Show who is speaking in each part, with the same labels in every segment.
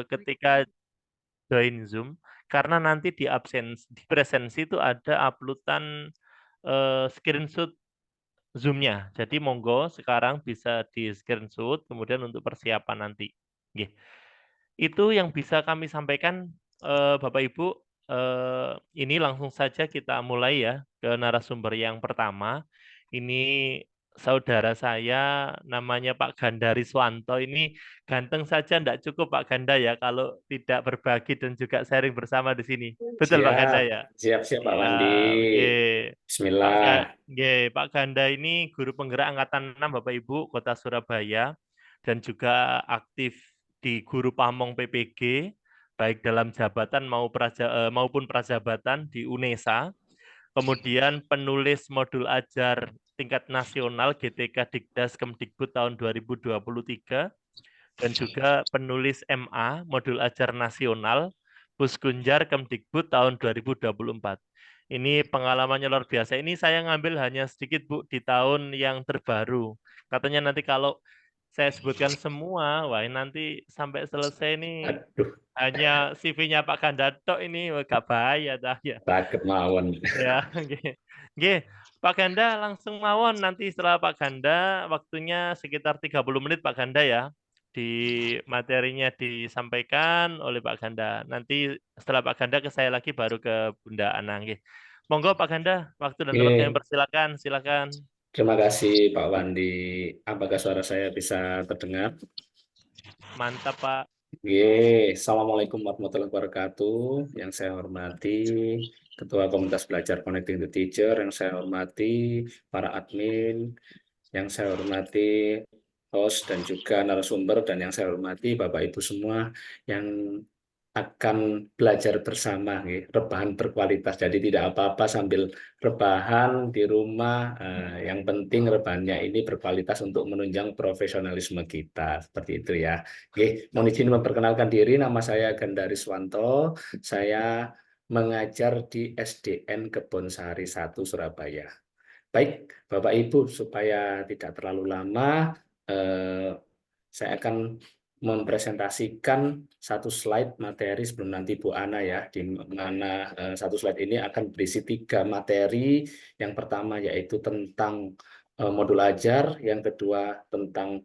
Speaker 1: ketika join Zoom, karena nanti di presensi itu ada upload-an, screenshot Zoom-nya. Jadi monggo sekarang bisa di-screenshot, kemudian untuk persiapan nanti, nggih. Itu yang bisa kami sampaikan, Bapak Ibu, ini langsung saja kita mulai ya, ke narasumber yang pertama. Ini saudara saya namanya Pak Ganda Riswanto, ini ganteng saja ndak cukup Pak Ganda ya, kalau tidak berbagi dan juga sharing bersama di sini. Betul Pak Ganda
Speaker 2: Siap,
Speaker 1: ya?
Speaker 2: siap Pak Wandi.
Speaker 1: Siap, nggih.
Speaker 2: Bismillah.
Speaker 1: Pak Ganda ini guru penggerak angkatan 6 Bapak Ibu, Kota Surabaya, dan juga aktif di Guru Pamong PPG, baik dalam jabatan maupun prajabatan di UNESA. Kemudian penulis modul ajar tingkat nasional GTK Dikdas Kemdikbud tahun 2023, dan juga penulis MA modul ajar nasional Puskunjar Kemdikbud tahun 2024. Ini pengalamannya luar biasa. Ini saya ngambil hanya sedikit Bu di tahun yang terbaru. Katanya nanti kalau saya sebutkan semua, wah nanti sampai selesai ini
Speaker 2: Aduh,
Speaker 1: hanya CV-nya Pak Gandato ini wah, gak bahaya dah ya.
Speaker 2: sakit mawon.
Speaker 1: Ya, nggih. Nggih, Pak Ganda langsung mawon nanti setelah Pak Ganda waktunya sekitar 30 menit Pak Ganda ya. Di materinya disampaikan oleh Pak Ganda. Nanti setelah Pak Ganda ke saya lagi baru ke Bunda Ana nggih. Monggo Pak Ganda, waktu dan tempat kami
Speaker 2: Oke,
Speaker 1: persilakan, silakan.
Speaker 2: terima kasih Pak Wandi. Apakah suara saya bisa terdengar?
Speaker 1: Mantap Pak.
Speaker 2: Oke, Assalamualaikum warahmatullahi wabarakatuh. Yang saya hormati Ketua Komunitas Belajar Connecting the Teacher, yang saya hormati para admin, yang saya hormati host dan juga narasumber, dan yang saya hormati Bapak Ibu semua yang akan belajar bersama, rebahan berkualitas. Jadi tidak apa-apa sambil rebahan di rumah, yang penting rebahannya ini berkualitas untuk menunjang profesionalisme kita. Seperti itu ya. Oke, mohon izin memperkenalkan diri, nama saya Ganda Riswanto, saya mengajar di SDN Kebonsari 1 Surabaya. Baik, Bapak Ibu, supaya tidak terlalu lama, saya akan mempresentasikan satu slide materi sebelum nanti Bu Ana ya, di mana satu slide ini akan berisi 3 materi. Yang pertama yaitu tentang modul ajar, yang kedua tentang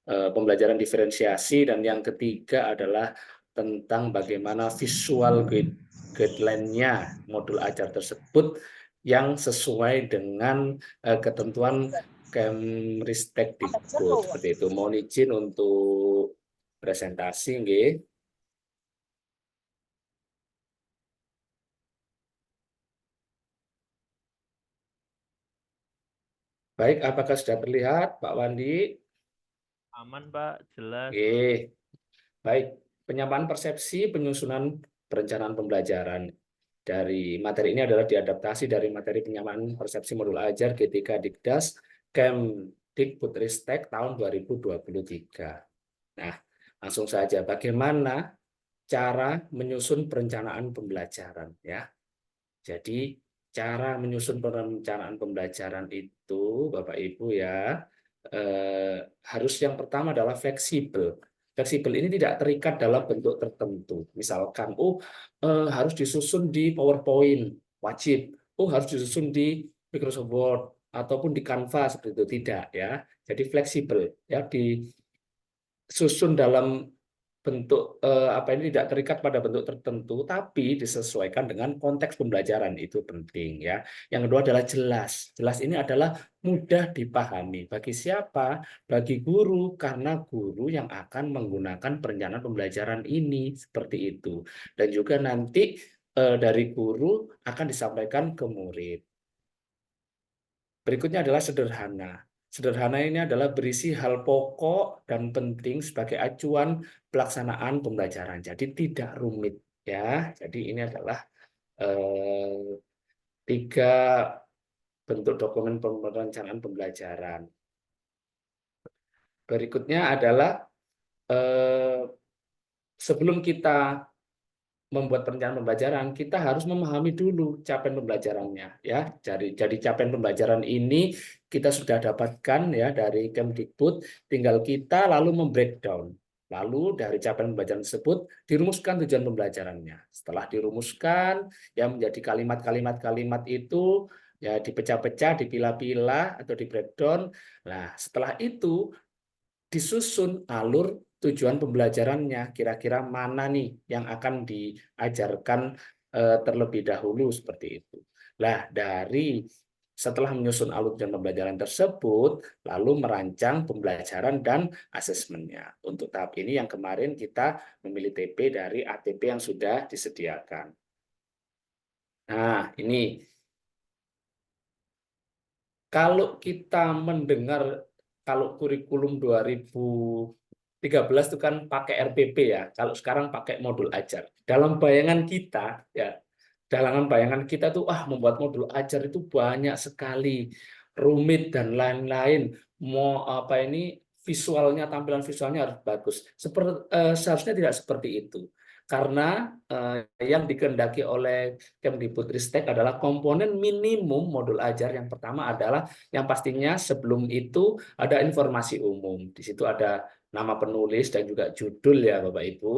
Speaker 2: pembelajaran diferensiasi, dan yang ketiga adalah tentang bagaimana visual guideline-nya modul ajar tersebut yang sesuai dengan ketentuan Kemristek Dikbud. Seperti itu. Mohon izin untuk presentasi, nggih. Baik, apakah sudah terlihat, Pak Wandi?
Speaker 1: Aman Pak, jelas.
Speaker 2: Oke. Baik, penyampaian persepsi penyusunan perencanaan pembelajaran. Dari materi ini adalah diadaptasi dari materi penyampaian persepsi modul ajar G3 Dikdas Kemdikbudristek tahun 2023. Nah, langsung saja, bagaimana cara menyusun perencanaan pembelajaran ya. Jadi cara menyusun perencanaan pembelajaran itu Bapak Ibu ya, harus yang pertama adalah fleksibel. Fleksibel ini tidak terikat dalam bentuk tertentu. Misalkan, harus disusun di PowerPoint, wajib. Harus disusun di Microsoft Word ataupun di Canva, seperti itu tidak ya. Jadi fleksibel ya, disusun dalam bentuk apa ini tidak terikat pada bentuk tertentu, tapi disesuaikan dengan konteks pembelajaran, itu penting ya. Yang kedua adalah jelas. Jelas ini adalah mudah dipahami. Bagi siapa? Bagi guru, karena guru yang akan menggunakan perencanaan pembelajaran ini, seperti itu. Dan juga nanti dari guru akan disampaikan ke murid. Berikutnya adalah sederhana. Sederhana ini adalah berisi hal pokok dan penting sebagai acuan pelaksanaan pembelajaran. Jadi tidak rumit ya. Jadi ini adalah eh, 3 bentuk dokumen perencanaan pembelajaran. Berikutnya adalah eh, sebelum kita membuat perencanaan pembelajaran, kita harus memahami dulu capaian pembelajarannya ya. Jadi capaian pembelajaran ini kita sudah dapatkan ya dari Kemdikbud, tinggal kita lalu membreakdown. Lalu dari capaian pembelajaran tersebut dirumuskan tujuan pembelajarannya. Setelah dirumuskan, ya menjadi kalimat-kalimat itu ya dipecah-pecah, dipilah-pilah atau di breakdown. Nah, setelah itu disusun alur tujuan pembelajarannya. Kira-kira mana nih yang akan diajarkan terlebih dahulu seperti itu. Nah, setelah menyusun alur tujuan pembelajaran tersebut, lalu merancang pembelajaran dan asesmennya. Untuk tahap ini yang kemarin kita memilih TP dari ATP yang sudah disediakan. Nah, ini kalau kita mendengar kalau kurikulum 2013 itu kan pakai RPP ya, kalau sekarang pakai modul ajar. Dalam bayangan kita ya, dalam bayangan kita tuh membuat modul ajar itu banyak sekali, rumit dan lain-lain. Mau apa ini visualnya, tampilan visualnya harus bagus. Seharusnya tidak seperti itu. Karena yang dikehendaki oleh Kemdikbudristek adalah komponen minimum modul ajar. Yang pertama adalah yang pastinya sebelum itu ada informasi umum. Di situ ada nama penulis dan juga judul ya Bapak Ibu.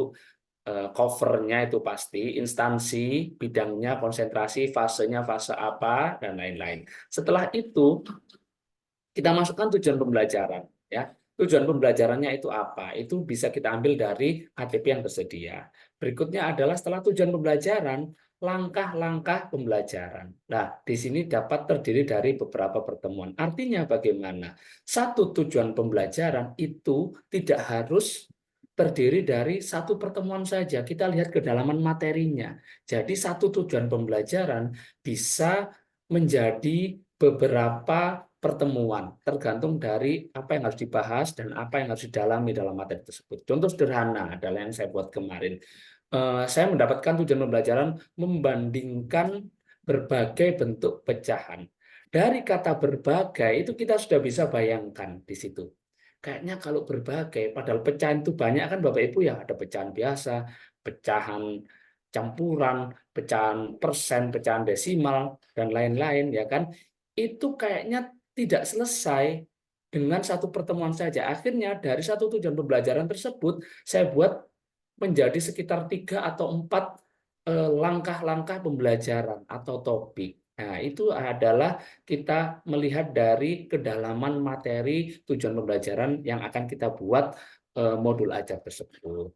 Speaker 2: Covernya itu pasti, instansi, bidangnya, konsentrasi, fasenya, fase apa, dan lain-lain. Setelah itu, kita masukkan tujuan pembelajaran. Ya. Tujuan pembelajarannya itu apa? Itu bisa kita ambil dari ATP yang tersedia. Berikutnya adalah setelah tujuan pembelajaran, langkah-langkah pembelajaran. Nah, di sini dapat terdiri dari beberapa pertemuan. Artinya bagaimana? Satu tujuan pembelajaran itu tidak harus terdiri dari satu pertemuan saja. Kita lihat kedalaman materinya. Jadi satu tujuan pembelajaran bisa menjadi beberapa pertemuan, tergantung dari apa yang harus dibahas dan apa yang harus didalami dalam materi tersebut. Contoh sederhana adalah yang saya buat kemarin. Saya mendapatkan tujuan pembelajaran membandingkan berbagai bentuk pecahan. Dari kata berbagai itu kita sudah bisa bayangkan di situ. Kayaknya kalau berbagai, padahal pecahan itu banyak kan Bapak Ibu ya, ada pecahan biasa, pecahan campuran, pecahan persen, pecahan desimal, dan lain-lain ya kan. Itu kayaknya tidak selesai dengan satu pertemuan saja. Akhirnya dari satu tujuan pembelajaran tersebut, saya buat menjadi sekitar 3 atau 4 langkah-langkah pembelajaran atau topik. Nah, itu adalah kita melihat dari kedalaman materi tujuan pembelajaran yang akan kita buat modul ajar tersebut.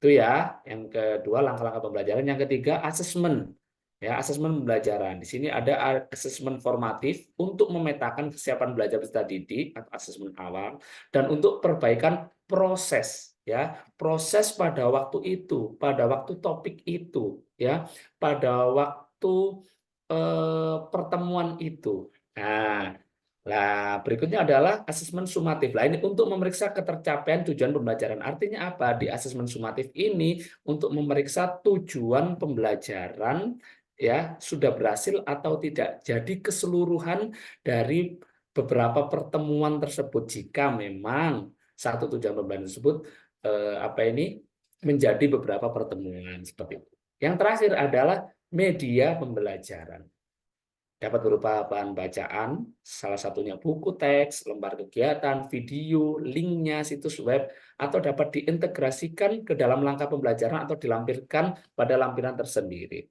Speaker 2: Itu ya, yang kedua langkah-langkah pembelajaran. Yang ketiga, asesmen. Ya, asesmen pembelajaran. Di sini ada asesmen formatif untuk memetakan kesiapan belajar peserta didik atau asesmen awal dan untuk perbaikan proses ya, proses pada waktu itu, pada waktu topik itu ya, pada waktu pertemuan itu. Nah, berikutnya adalah asesmen sumatif. Nah, ini untuk memeriksa ketercapaian tujuan pembelajaran. Artinya apa? Di asesmen sumatif ini untuk memeriksa tujuan pembelajaran ya sudah berhasil atau tidak. Jadi keseluruhan dari beberapa pertemuan tersebut jika memang satu tujuan pembelajaran tersebut menjadi beberapa pertemuan seperti itu. Yang terakhir adalah media pembelajaran. Dapat berupa bahan bacaan, salah satunya buku teks, lembar kegiatan, video, linknya, situs web, atau dapat diintegrasikan ke dalam langkah pembelajaran atau dilampirkan pada lampiran tersendiri.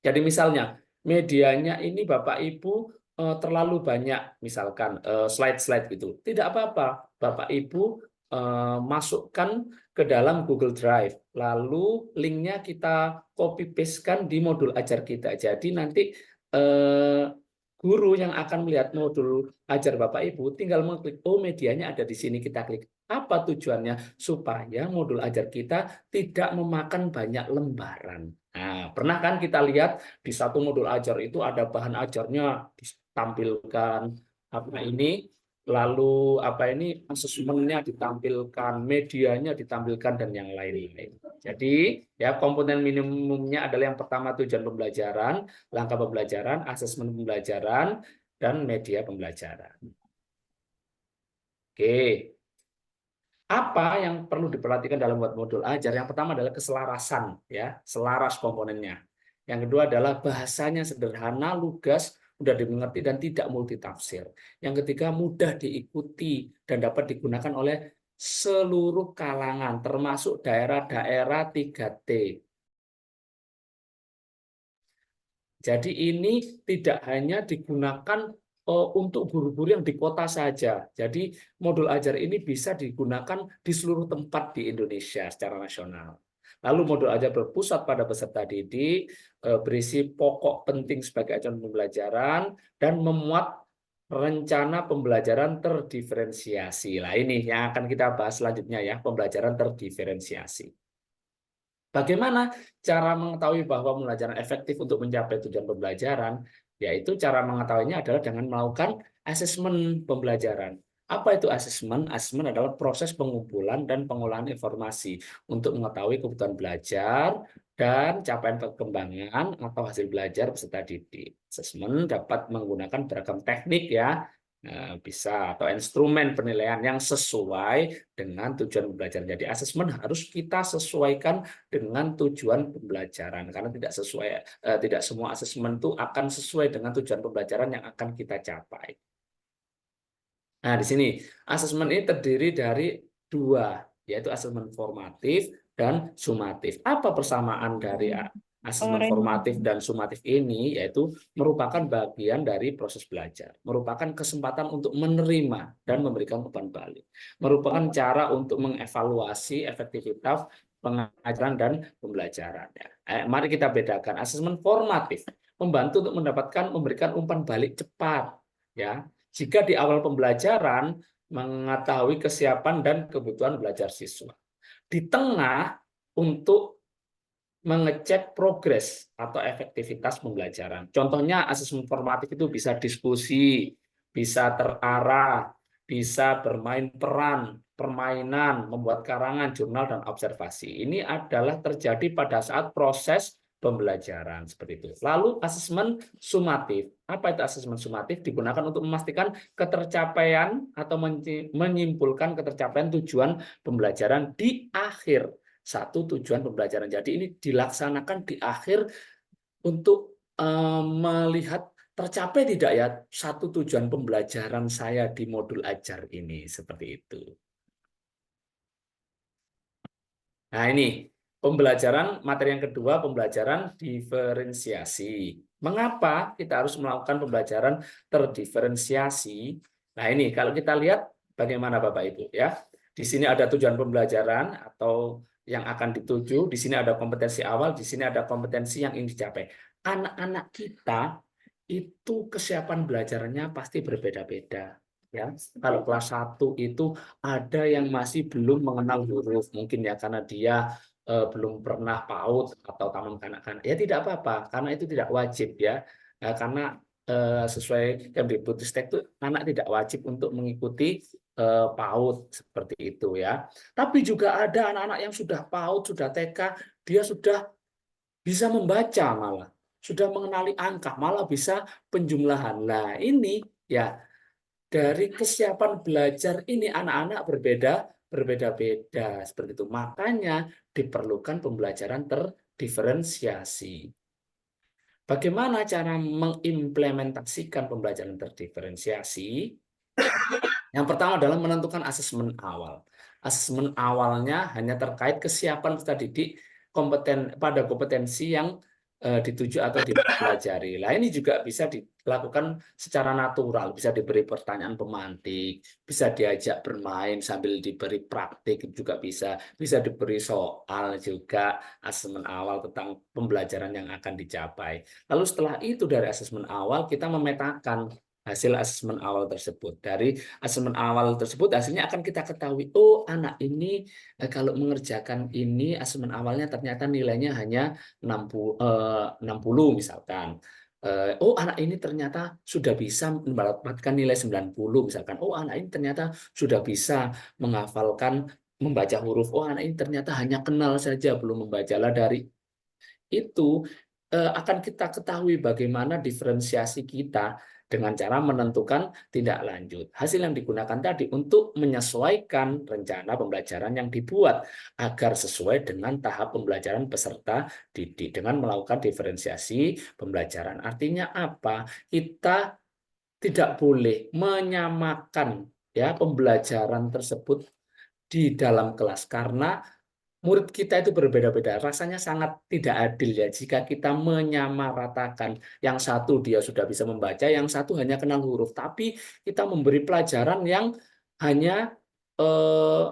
Speaker 2: Jadi misalnya, medianya ini Bapak Ibu terlalu banyak, misalkan slide-slide gitu. Tidak apa-apa, Bapak Ibu masukkan ke dalam Google Drive, lalu linknya kita copy paste-kan di modul ajar kita. Jadi nanti guru yang akan melihat modul ajar Bapak Ibu tinggal mengklik, oh medianya ada di sini, kita klik. Apa tujuannya? Supaya modul ajar kita tidak memakan banyak lembaran. Nah, pernah kan kita lihat di satu modul ajar itu ada bahan ajarnya ditampilkan lalu asesmennya ditampilkan, medianya ditampilkan dan yang lain-lain. Jadi ya komponen minimumnya adalah yang pertama tujuan pembelajaran, langkah pembelajaran, asesmen pembelajaran, dan media pembelajaran. Oke. Apa yang perlu diperhatikan dalam buat modul ajar? Yang pertama adalah keselarasan, ya, selaras komponennya. Yang kedua adalah bahasanya sederhana, lugas, mudah dimengerti dan tidak multitafsir. Yang ketiga mudah diikuti dan dapat digunakan oleh seluruh kalangan, termasuk daerah-daerah 3T. Jadi ini tidak hanya digunakan untuk guru-guru yang di kota saja. Jadi modul ajar ini bisa digunakan di seluruh tempat di Indonesia secara nasional. Lalu modul ajar berpusat pada peserta didik, berisi pokok penting sebagai acuan pembelajaran, dan memuat rencana pembelajaran terdiferensiasi. Nah ini yang akan kita bahas selanjutnya ya, pembelajaran terdiferensiasi. Bagaimana cara mengetahui bahwa pembelajaran efektif untuk mencapai tujuan pembelajaran? Yaitu cara mengetahuinya adalah dengan melakukan asesmen pembelajaran. Apa itu asesmen? Asesmen adalah proses pengumpulan dan pengolahan informasi untuk mengetahui kebutuhan belajar dan capaian perkembangan atau hasil belajar peserta didik. Asesmen dapat menggunakan beragam teknik ya, bisa atau instrumen penilaian yang sesuai dengan tujuan pembelajaran. Jadi asesmen harus kita sesuaikan dengan tujuan pembelajaran karena tidak semua asesmen itu akan sesuai dengan tujuan pembelajaran yang akan kita capai. Nah, di sini asesmen ini terdiri dari dua, yaitu asesmen formatif dan sumatif. Apa persamaan dari asesmen formatif dan sumatif ini? Yaitu merupakan bagian dari proses belajar, merupakan kesempatan untuk menerima dan memberikan umpan balik, merupakan cara untuk mengevaluasi efektivitas pengajaran dan pembelajaran. Mari kita bedakan. Asesmen formatif membantu untuk memberikan umpan balik cepat, ya. Jika di awal pembelajaran mengetahui kesiapan dan kebutuhan belajar siswa. Di tengah untuk mengecek progres atau efektivitas pembelajaran. Contohnya asesmen formatif itu bisa diskusi, bisa terarah, bisa bermain peran, permainan, membuat karangan, jurnal, dan observasi. Ini adalah terjadi pada saat proses pembelajaran seperti itu. Lalu asesmen sumatif. Apa itu asesmen sumatif? Digunakan untuk memastikan ketercapaian atau menyimpulkan ketercapaian tujuan pembelajaran di akhir satu tujuan pembelajaran. Jadi ini dilaksanakan di akhir untuk melihat tercapai tidak ya satu tujuan pembelajaran saya di modul ajar ini, seperti itu. Nah ini pembelajaran materi yang kedua, pembelajaran diferensiasi. Mengapa kita harus melakukan pembelajaran terdiferensiasi? Nah ini kalau kita lihat bagaimana Bapak Ibu ya. Di sini ada tujuan pembelajaran atau yang akan dituju, di sini ada kompetensi awal, di sini ada kompetensi yang ingin dicapai. Anak-anak kita itu kesiapan belajarnya pasti berbeda-beda. Ya, kalau kelas 1 itu ada yang masih belum mengenal huruf, mungkin ya karena dia belum pernah PAUD atau taman kanak-kanak. Ya tidak apa-apa, karena itu tidak wajib ya. Karena sesuai Kemdikbudristek itu anak tidak wajib untuk mengikuti PAUD seperti itu ya. Tapi juga ada anak-anak yang sudah PAUD, sudah TK, dia sudah bisa membaca malah, sudah mengenali angka, malah bisa penjumlahan. Nah, ini ya dari kesiapan belajar ini anak-anak berbeda-beda seperti itu. Makanya diperlukan pembelajaran terdiferensiasi. Bagaimana cara mengimplementasikan pembelajaran terdiferensiasi? Yang pertama adalah menentukan asesmen awal. Asesmen awalnya hanya terkait kesiapan peserta didik pada kompetensi yang dituju atau dipelajari. Nah, ini juga bisa dilakukan secara natural, bisa diberi pertanyaan pemantik, bisa diajak bermain sambil diberi praktik juga bisa diberi soal juga asesmen awal tentang pembelajaran yang akan dicapai. Lalu setelah itu dari asesmen awal kita memetakan hasil asesmen awal tersebut. Dari asesmen awal tersebut hasilnya akan kita ketahui, oh anak ini kalau mengerjakan ini asesmen awalnya ternyata nilainya hanya 60 misalkan. Oh anak ini ternyata sudah bisa mendapatkan nilai 90 misalkan. Oh anak ini ternyata sudah bisa menghafalkan membaca huruf. Oh anak ini ternyata hanya kenal saja belum membaca. Lah dari itu akan kita ketahui bagaimana diferensiasi kita dengan cara menentukan tindak lanjut. Hasil yang digunakan tadi untuk menyesuaikan rencana pembelajaran yang dibuat agar sesuai dengan tahap pembelajaran peserta didik dengan melakukan diferensiasi pembelajaran. Artinya apa? Kita tidak boleh menyamakan ya pembelajaran tersebut di dalam kelas karena murid kita itu berbeda-beda. Rasanya sangat tidak adil ya jika kita menyamaratakan yang satu dia sudah bisa membaca, yang satu hanya kenal huruf, tapi kita memberi pelajaran yang hanya eh,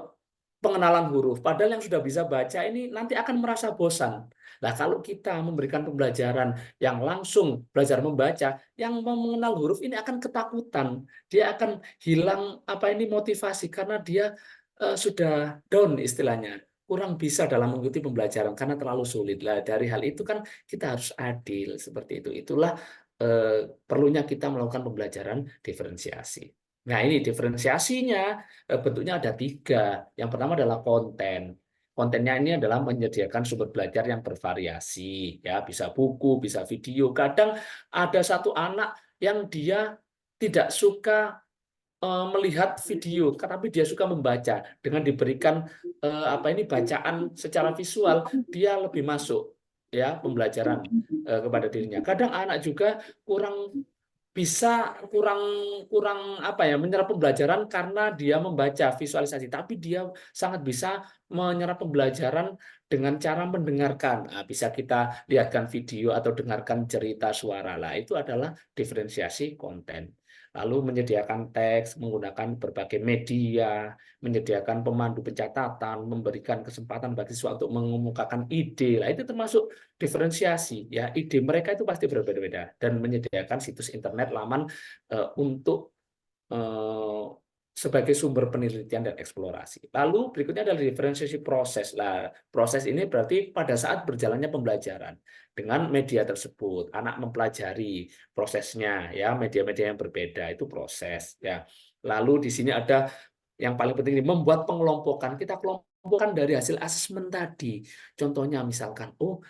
Speaker 2: pengenalan huruf. Padahal yang sudah bisa baca ini nanti akan merasa bosan. Nah, kalau kita memberikan pembelajaran yang langsung belajar membaca, yang mau mengenal huruf ini akan ketakutan. Dia akan hilang apa ini motivasi karena dia sudah down istilahnya, kurang bisa dalam mengikuti pembelajaran karena terlalu sulit. Lah, dari hal itu kan kita harus adil seperti itu. Itulah perlunya kita melakukan pembelajaran diferensiasi. Nah, ini diferensiasinya bentuknya ada tiga. Yang pertama adalah konten. Kontennya ini adalah menyediakan sumber belajar yang bervariasi, ya bisa buku, bisa video. Kadang ada satu anak yang dia tidak suka melihat video, tapi dia suka membaca. Dengan diberikan apa ini bacaan secara visual, dia lebih masuk ya pembelajaran kepada dirinya. Kadang anak juga kurang bisa kurang kurang apa ya menyerap pembelajaran karena dia membaca visualisasi, tapi dia sangat bisa menyerap pembelajaran dengan cara mendengarkan. Nah, bisa kita lihatkan video atau dengarkan cerita suara lah, itu adalah diferensiasi konten. Lalu menyediakan teks menggunakan berbagai media, menyediakan pemandu pencatatan, memberikan kesempatan bagi siswa untuk mengemukakan ide. Lah itu termasuk diferensiasi ya, ide mereka itu pasti berbeda-beda dan menyediakan situs internet laman untuk eh, sebagai sumber penelitian dan eksplorasi. Lalu berikutnya adalah diferensiasi proses. Lah, proses ini berarti pada saat berjalannya pembelajaran dengan media tersebut, anak mempelajari prosesnya ya, media-media yang berbeda itu proses ya. Lalu di sini ada yang paling penting ini membuat pengelompokan. Kita kelompokkan dari hasil asesmen tadi. Contohnya misalkan, oh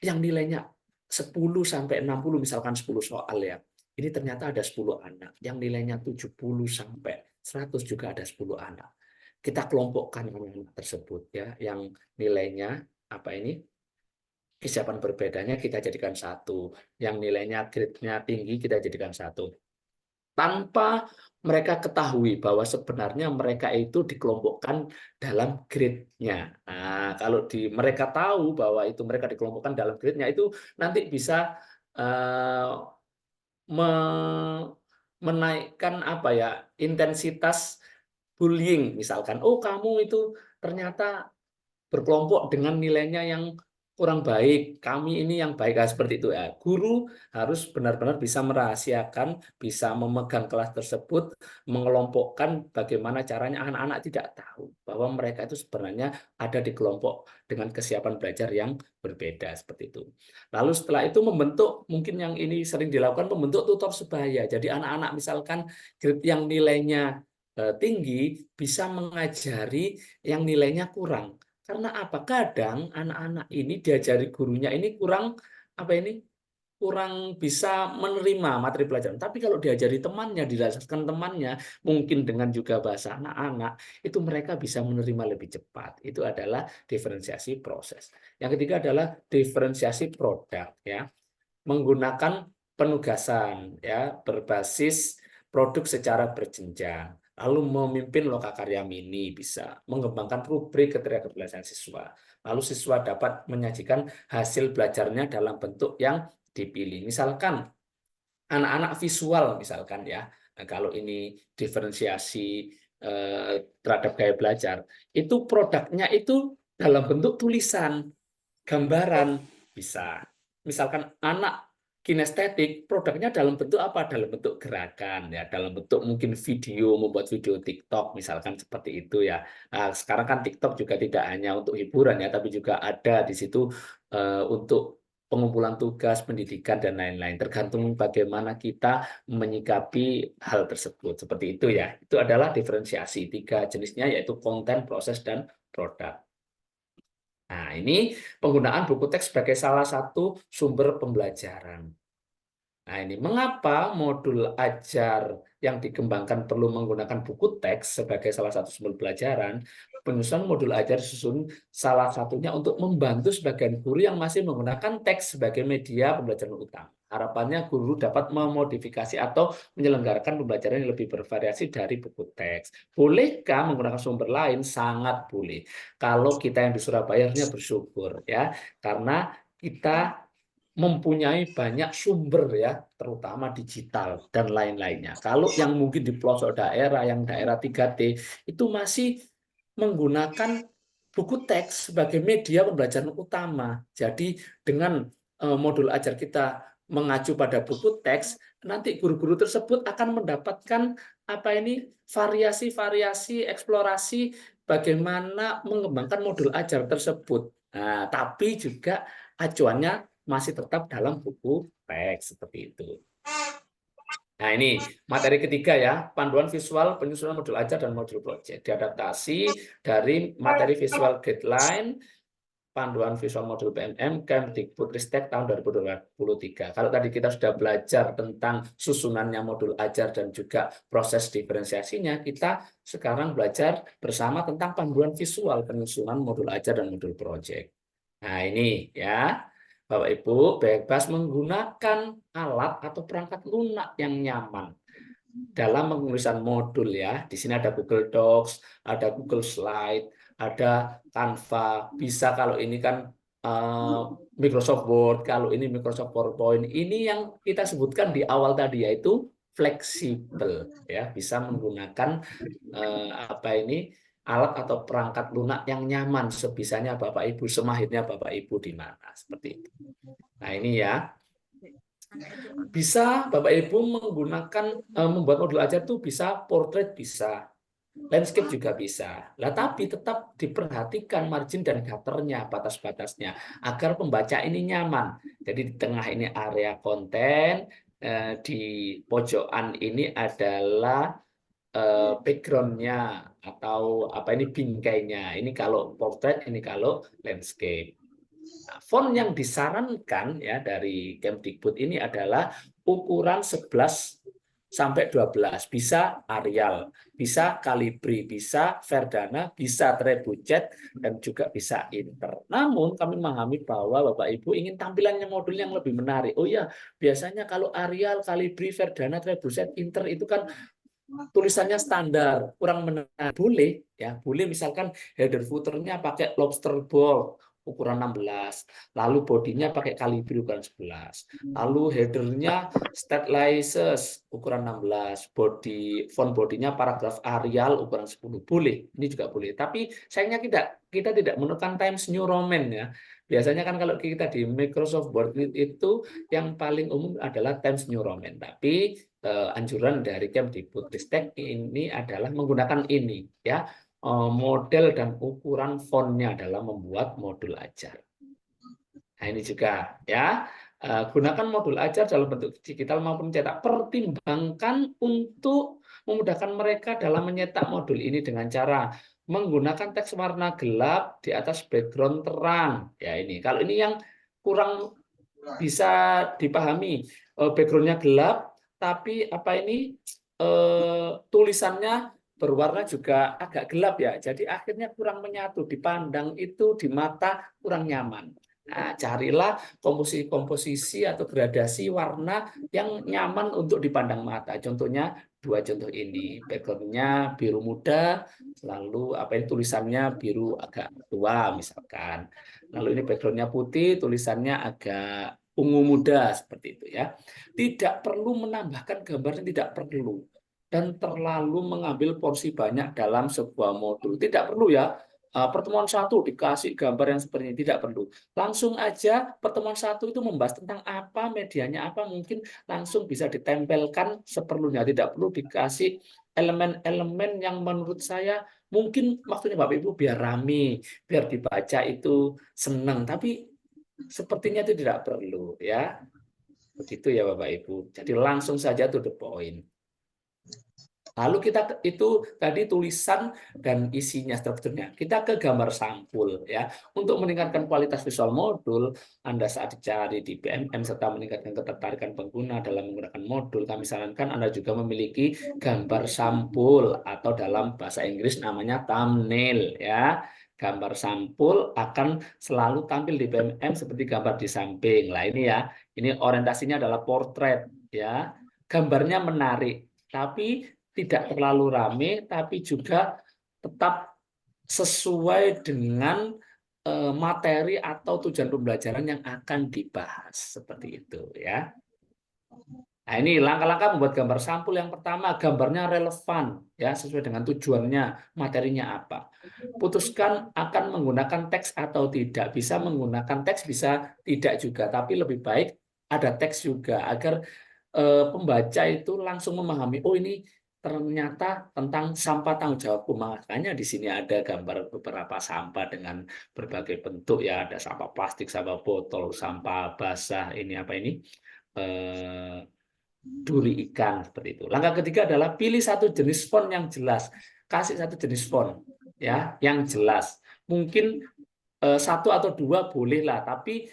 Speaker 2: yang nilainya 10 sampai 60 misalkan 10 soal ya. Ini ternyata ada 10 anak. Yang nilainya 70 sampai 100 juga ada 10 anak. Kita kelompokkan anak tersebut ya, yang nilainya apa ini? Kesiapan berbedanya kita jadikan satu. Yang nilainya grade-nya tinggi kita jadikan satu. Tanpa mereka ketahui bahwa sebenarnya mereka itu dikelompokkan dalam grade-nya. Nah, kalau mereka tahu bahwa itu mereka dikelompokkan dalam grade-nya, itu nanti bisa uh, menaikkan apa ya intensitas bullying misalkan. Oh, kamu itu ternyata berkelompok dengan nilainya yang kurang baik, kami ini yang baik. Nah, seperti itu ya. Guru harus benar-benar bisa merahasiakan, bisa memegang kelas tersebut, mengelompokkan bagaimana caranya anak-anak tidak tahu bahwa mereka itu sebenarnya ada di kelompok dengan kesiapan belajar yang berbeda seperti itu. Lalu setelah itu membentuk, mungkin yang ini sering dilakukan, membentuk tutor sebaya. Jadi anak-anak misalkan grade yang nilainya tinggi bisa mengajari yang nilainya kurang. Karena apa? Kadang anak-anak ini diajari gurunya ini kurang apa ini? Kurang bisa menerima materi pelajaran. Tapi kalau diajari temannya, dirasakan temannya, mungkin dengan juga bahasa anak-anak, itu mereka bisa menerima lebih cepat. Itu adalah diferensiasi proses. Yang ketiga adalah diferensiasi produk ya. Menggunakan penugasan ya berbasis produk secara berjenjang. Lalu memimpin lokakarya mini bisa mengembangkan rubrik keterampilan siswa. Lalu siswa dapat menyajikan hasil belajarnya dalam bentuk yang dipilih. Misalkan anak-anak visual misalkan ya. Nah, kalau ini diferensiasi terhadap gaya belajar, itu produknya itu dalam bentuk tulisan, gambaran bisa. Misalkan anak kinestetik, produknya dalam bentuk apa? Dalam bentuk gerakan ya, dalam bentuk mungkin video, membuat video TikTok misalkan seperti itu ya. Nah, sekarang kan TikTok juga tidak hanya untuk hiburan ya, tapi juga ada di situ untuk pengumpulan tugas, pendidikan dan lain-lain. Tergantung bagaimana kita menyikapi hal tersebut. Seperti itu ya. Itu adalah diferensiasi tiga jenisnya yaitu konten, proses dan produk. Nah, ini penggunaan buku teks sebagai salah satu sumber pembelajaran. Nah, ini mengapa modul ajar yang dikembangkan perlu menggunakan buku teks sebagai salah satu sumber pelajaran. Penyusunan modul ajar disusun salah satunya untuk membantu sebagian guru yang masih menggunakan teks sebagai media pembelajaran utama. Harapannya guru dapat memodifikasi atau menyelenggarakan pembelajaran yang lebih bervariasi dari buku teks. Bolehkah menggunakan sumber lain? Sangat boleh. Kalau kita yang di Surabaya harusnya bersyukur ya, karena kita mempunyai banyak sumber ya, terutama digital dan lain-lainnya. Kalau yang mungkin di pelosok daerah, yang daerah 3T, itu masih menggunakan buku teks sebagai media pembelajaran utama. Jadi dengan modul ajar kita mengacu pada buku teks, nanti guru-guru tersebut akan mendapatkan apa ini variasi-variasi eksplorasi bagaimana mengembangkan modul ajar tersebut. Nah, tapi juga acuannya masih tetap dalam buku teks seperti itu. Nah, ini materi ketiga ya, panduan visual penyusunan modul ajar dan modul proyek. Diadaptasi dari materi visual guideline panduan visual modul PMM Kemdikbudristek tahun 2023. Kalau tadi kita sudah belajar tentang susunannya modul ajar dan juga proses diferensiasinya, kita sekarang belajar bersama tentang panduan visual penyusunan modul ajar dan modul proyek. Nah, ini ya. Bapak Ibu bebas menggunakan alat atau perangkat lunak yang nyaman dalam penulisan modul ya. Di sini ada Google Docs, ada Google Slide, ada Canva. Bisa kalau ini kan Microsoft Word, kalau ini Microsoft PowerPoint. Ini yang kita sebutkan di awal tadi yaitu fleksibel ya, bisa menggunakan apa ini alat atau perangkat lunak yang nyaman sebisanya Bapak Ibu, semahirnya Bapak Ibu di mana seperti itu. Nah, ini ya. Bisa Bapak Ibu menggunakan membuat modul ajar tuh bisa portrait, bisa landscape juga bisa. Lah tapi tetap diperhatikan margin dan gutternya, batas-batasnya agar pembaca ini nyaman. Jadi di tengah ini area konten, di pojokan ini adalah background-nya atau apa ini bingkainya. Ini kalau portrait, ini kalau landscape. Nah, font yang disarankan ya dari Kemdikbud ini adalah ukuran 11 sampai 12. Bisa Arial, bisa Calibri, bisa Verdana, bisa Trebuchet, dan juga bisa Inter. Namun kami memahami bahwa Bapak Ibu ingin tampilannya modul yang lebih menarik. Oh ya, biasanya kalau Arial, Calibri, Verdana, Trebuchet, Inter itu kan tulisannya standar, kurang menarik. Boleh ya, boleh misalkan header footernya pakai lobster ball ukuran 16, lalu bodinya pakai Calibri ukuran 11, lalu headernya Stylises ukuran 16, font bodinya paragraf Arial ukuran 10. Boleh, ini juga boleh. Tapi sayangnya kita tidak menemukan Times New Roman ya. Biasanya kan kalau kita di Microsoft Word itu yang paling umum adalah Times New Roman. Tapi anjuran dari Kemdikbudristek ini adalah menggunakan ini ya, model dan ukuran fontnya dalam membuat modul ajar. Nah, ini juga ya, gunakan modul ajar dalam bentuk digital maupun cetak. Pertimbangkan untuk memudahkan mereka dalam menyetak modul ini dengan cara menggunakan teks warna gelap di atas background terang. Ya ini, kalau ini yang kurang bisa dipahami, backgroundnya gelap, tapi apa ini tulisannya berwarna juga agak gelap ya. Jadi akhirnya kurang menyatu, dipandang itu di mata kurang nyaman. Nah, carilah komposisi atau gradasi warna yang nyaman untuk dipandang mata. Contohnya dua contoh ini, backgroundnya biru muda, lalu apa ini tulisannya biru agak tua misalkan. Lalu ini backgroundnya putih, tulisannya agak ungu muda seperti itu ya. Tidak perlu menambahkan gambar yang tidak perlu dan terlalu mengambil porsi banyak dalam sebuah modul. Tidak perlu ya. Pertemuan satu dikasih gambar yang seperti ini, tidak perlu. Langsung aja pertemuan satu itu membahas tentang apa, medianya apa, mungkin langsung bisa ditempelkan seperlunya. Tidak perlu dikasih elemen-elemen yang menurut saya mungkin maksudnya Bapak Ibu biar rame, biar dibaca itu senang. Tapi sepertinya itu tidak perlu ya. Begitu ya Bapak Ibu. Jadi langsung saja to the point. Lalu kita itu tadi tulisan dan isinya strukturnya. Kita ke gambar sampul ya. Untuk meningkatkan kualitas visual modul, Anda saat dicari di PMM serta meningkatkan ketertarikan pengguna dalam menggunakan modul, kami sarankan Anda juga memiliki gambar sampul atau dalam bahasa Inggris namanya thumbnail ya. Gambar sampul akan selalu tampil di BMM seperti gambar di samping. Lah ini ya, ini orientasinya adalah portrait ya. Gambarnya menarik, tapi tidak terlalu rame, tapi juga tetap sesuai dengan materi atau tujuan pembelajaran yang akan dibahas seperti itu ya. Nah, ini langkah-langkah membuat gambar sampul. Yang pertama, gambarnya relevan ya, sesuai dengan tujuannya, materinya apa. Putuskan akan menggunakan teks atau tidak. Bisa menggunakan teks, bisa tidak juga, tapi lebih baik ada teks juga agar pembaca itu langsung memahami, oh ini ternyata tentang sampah tanggung jawabku. Makanya di sini ada gambar beberapa sampah dengan berbagai bentuk ya, ada sampah plastik, sampah botol, sampah basah, ini apa ini? Duri ikan seperti itu. Langkah ketiga adalah pilih satu jenis font yang jelas. Kasih satu jenis font ya yang jelas. Mungkin satu atau dua bolehlah, tapi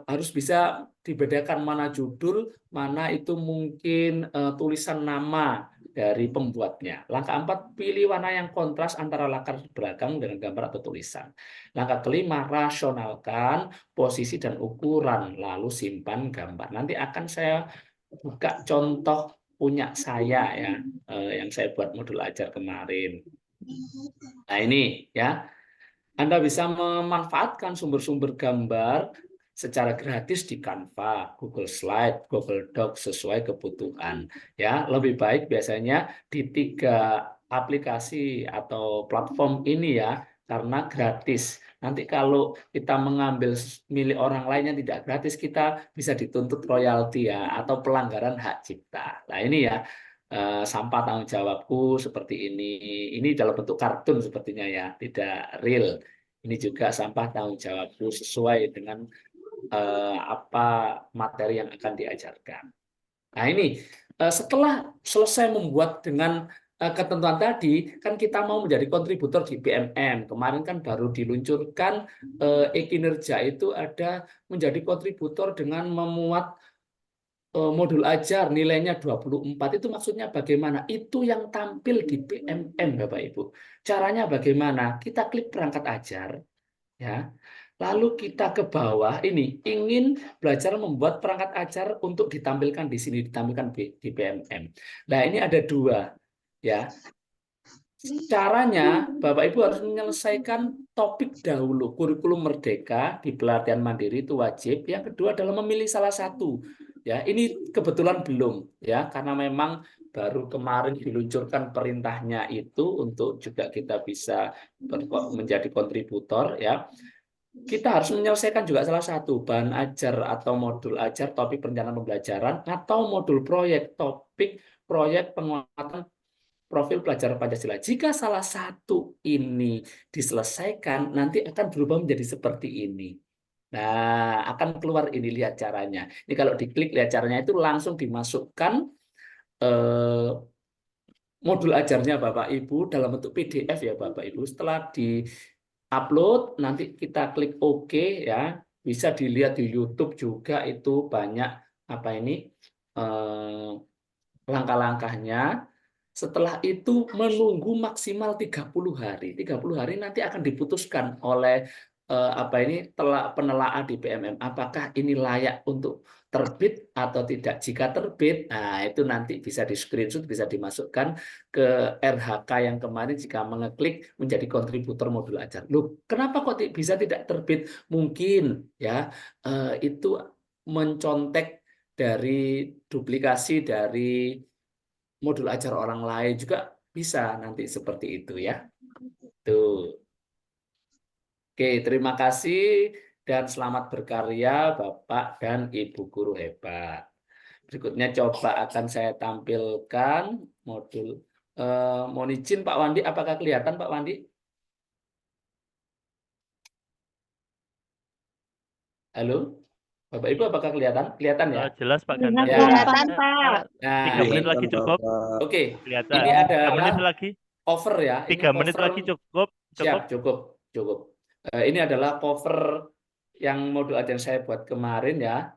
Speaker 2: harus bisa dibedakan mana judul, mana itu mungkin tulisan nama dari pembuatnya. Langkah 4, pilih warna yang kontras antara latar belakang dengan gambar atau tulisan. Langkah kelima, rasionalkan posisi dan ukuran, lalu simpan gambar. Nanti akan saya buka contoh punya saya ya, yang saya buat modul ajar kemarin. Nah ini ya, Anda bisa memanfaatkan sumber-sumber gambar secara gratis di Canva, Google Slide, Google Docs sesuai kebutuhan. Ya, lebih baik biasanya di 3 aplikasi atau platform ini ya, karena gratis. Nanti kalau kita mengambil milik orang lain yang tidak gratis, kita bisa dituntut royalti ya, atau pelanggaran hak cipta. Nah ini ya, sampah tanggung jawabku seperti ini. Ini dalam bentuk kartun sepertinya ya, tidak real. Ini juga sampah tanggung jawabku sesuai dengan apa materi yang akan diajarkan. Nah ini setelah selesai membuat dengan ketentuan tadi, kan kita mau menjadi kontributor di BMM. Kemarin kan baru diluncurkan e-kinerja itu ada menjadi kontributor dengan memuat modul ajar nilainya 24. Itu maksudnya bagaimana? Itu yang tampil di BMM Bapak Ibu. Caranya bagaimana? Kita klik perangkat ajar ya. Lalu kita ke bawah ini ingin belajar membuat perangkat ajar untuk ditampilkan di sini, ditampilkan di BMM. Nah, ini ada 2 ya. Caranya Bapak Ibu harus menyelesaikan topik dahulu. Kurikulum Merdeka di pelatihan mandiri itu wajib. Yang kedua adalah memilih salah satu. Ya, ini kebetulan belum ya, karena memang baru kemarin diluncurkan perintahnya itu untuk juga kita bisa menjadi kontributor ya. Kita harus menyelesaikan juga salah satu bahan ajar atau modul ajar topik perencanaan pembelajaran atau modul proyek topik proyek penguatan profil pelajar Pancasila. Jika salah satu ini diselesaikan, nanti akan berubah menjadi seperti ini. Nah, akan keluar ini, lihat caranya. Ini kalau diklik lihat caranya itu langsung dimasukkan eh, modul ajarnya Bapak Ibu dalam bentuk PDF ya Bapak Ibu. Setelah di-upload, nanti kita klik OK ya. Bisa dilihat di YouTube juga itu banyak apa ini langkah-langkahnya. Setelah itu menunggu maksimal 30 hari. 30 hari nanti akan diputuskan oleh apa ini penelaah di BMM apakah ini layak untuk terbit atau tidak. Jika terbit, nah itu nanti bisa di-screenshot, bisa dimasukkan ke RHK yang kemarin jika mengeklik menjadi kontributor modul ajar. Loh, kenapa kok bisa tidak terbit? Mungkin ya itu mencontek dari duplikasi dari modul ajar orang lain juga bisa nanti seperti itu ya. Tuh. Oke, terima kasih dan selamat berkarya Bapak dan Ibu guru hebat. Berikutnya coba akan saya tampilkan modul. Mohon izin Pak Wandi, apakah kelihatan Pak Wandi? Halo, Bapak Ibu apakah kelihatan? Kelihatan ya?
Speaker 1: Jelas Pak
Speaker 3: Nggak
Speaker 1: Ganda.
Speaker 2: Ya.
Speaker 3: kelihatan, Pak.
Speaker 2: Nah,
Speaker 1: 3 menit lagi cukup.
Speaker 2: oke.
Speaker 1: Kelihatan.
Speaker 2: Ini
Speaker 1: 3 menit
Speaker 2: adalah
Speaker 1: lagi.
Speaker 2: cover ya. Ini
Speaker 1: 3 menit
Speaker 2: cover.
Speaker 1: lagi cukup.
Speaker 2: Siap, cukup. Ini adalah cover yang modul ajar saya buat kemarin ya.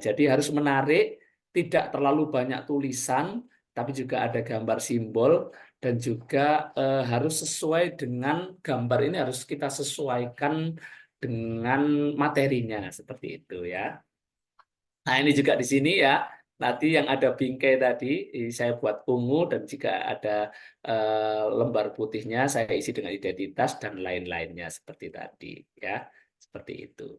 Speaker 2: Jadi harus menarik, tidak terlalu banyak tulisan, tapi juga ada gambar simbol dan juga harus sesuai dengan gambar ini, harus kita sesuaikan dengan materinya seperti itu ya. Nah, ini juga di sini ya. Nanti yang ada bingkai tadi saya buat ungu, dan jika ada lembar putihnya saya isi dengan identitas dan lain-lainnya seperti tadi ya. Seperti itu.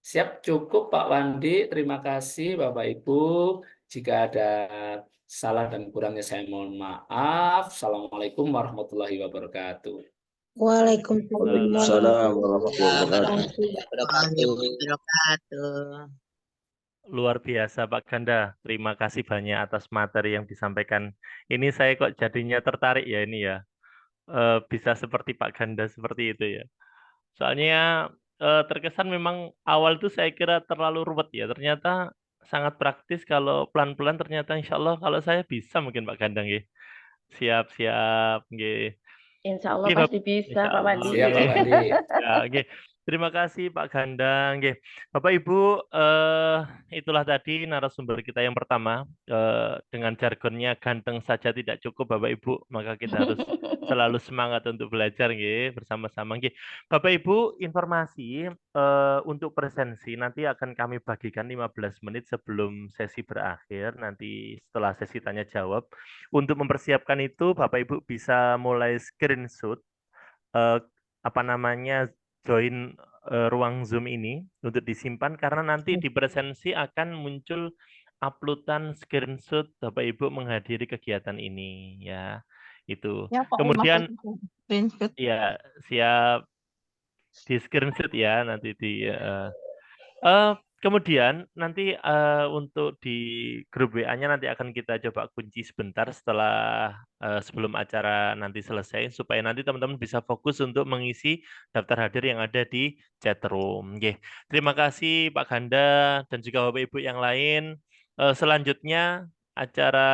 Speaker 2: Siap, cukup Pak Wandi. Terima kasih Bapak Ibu. Jika ada salah dan kurangnya saya mohon maaf. Assalamualaikum warahmatullahi wabarakatuh.
Speaker 3: Waalaikumsalam
Speaker 4: Waalaikumsalam
Speaker 3: warahmatullahi
Speaker 4: warahmatullahi
Speaker 3: wabarakatuh.
Speaker 4: wabarakatuh.
Speaker 1: Luar biasa Pak Ganda. Terima kasih banyak atas materi yang disampaikan. Ini saya kok jadinya tertarik ya ini ya. Bisa seperti Pak Ganda seperti itu ya. Soalnya terkesan memang awal itu saya kira terlalu ruwet ya. Ternyata sangat praktis kalau pelan-pelan ternyata insya Allah kalau saya bisa mungkin Pak Ganda nggih. Siap-siap nggih.
Speaker 3: Insya Allah
Speaker 1: Nggih,
Speaker 3: pasti bisa
Speaker 1: Insya
Speaker 3: Pak
Speaker 1: Allah.
Speaker 3: Wandi.
Speaker 2: Siap Pak Wandi.
Speaker 1: Ya, nggih. Terima kasih Pak Gandang. Nggih. Bapak Ibu, itulah tadi narasumber kita yang pertama. Dengan jargonnya ganteng saja tidak cukup Bapak Ibu, maka kita harus selalu semangat untuk belajar nggih bersama-sama nggih. Bapak Ibu, informasi untuk presensi nanti akan kami bagikan 15 menit sebelum sesi berakhir, nanti setelah sesi tanya jawab. Untuk mempersiapkan itu Bapak Ibu bisa mulai screenshot apa namanya join ruang Zoom ini untuk disimpan karena nanti di presensi akan muncul uploadan screenshot Bapak Ibu menghadiri kegiatan ini ya. Itu.
Speaker 3: Ya, Pak,
Speaker 1: Kemudian
Speaker 3: screenshot.
Speaker 1: ya siap di screenshot ya nanti di kemudian nanti untuk di grup WA-nya nanti akan kita coba kunci sebentar setelah sebelum acara nanti selesai supaya nanti teman-teman bisa fokus untuk mengisi daftar hadir yang ada di chat room. Oke. Terima kasih Pak Ganda dan juga Bapak Ibu yang lain. Selanjutnya acara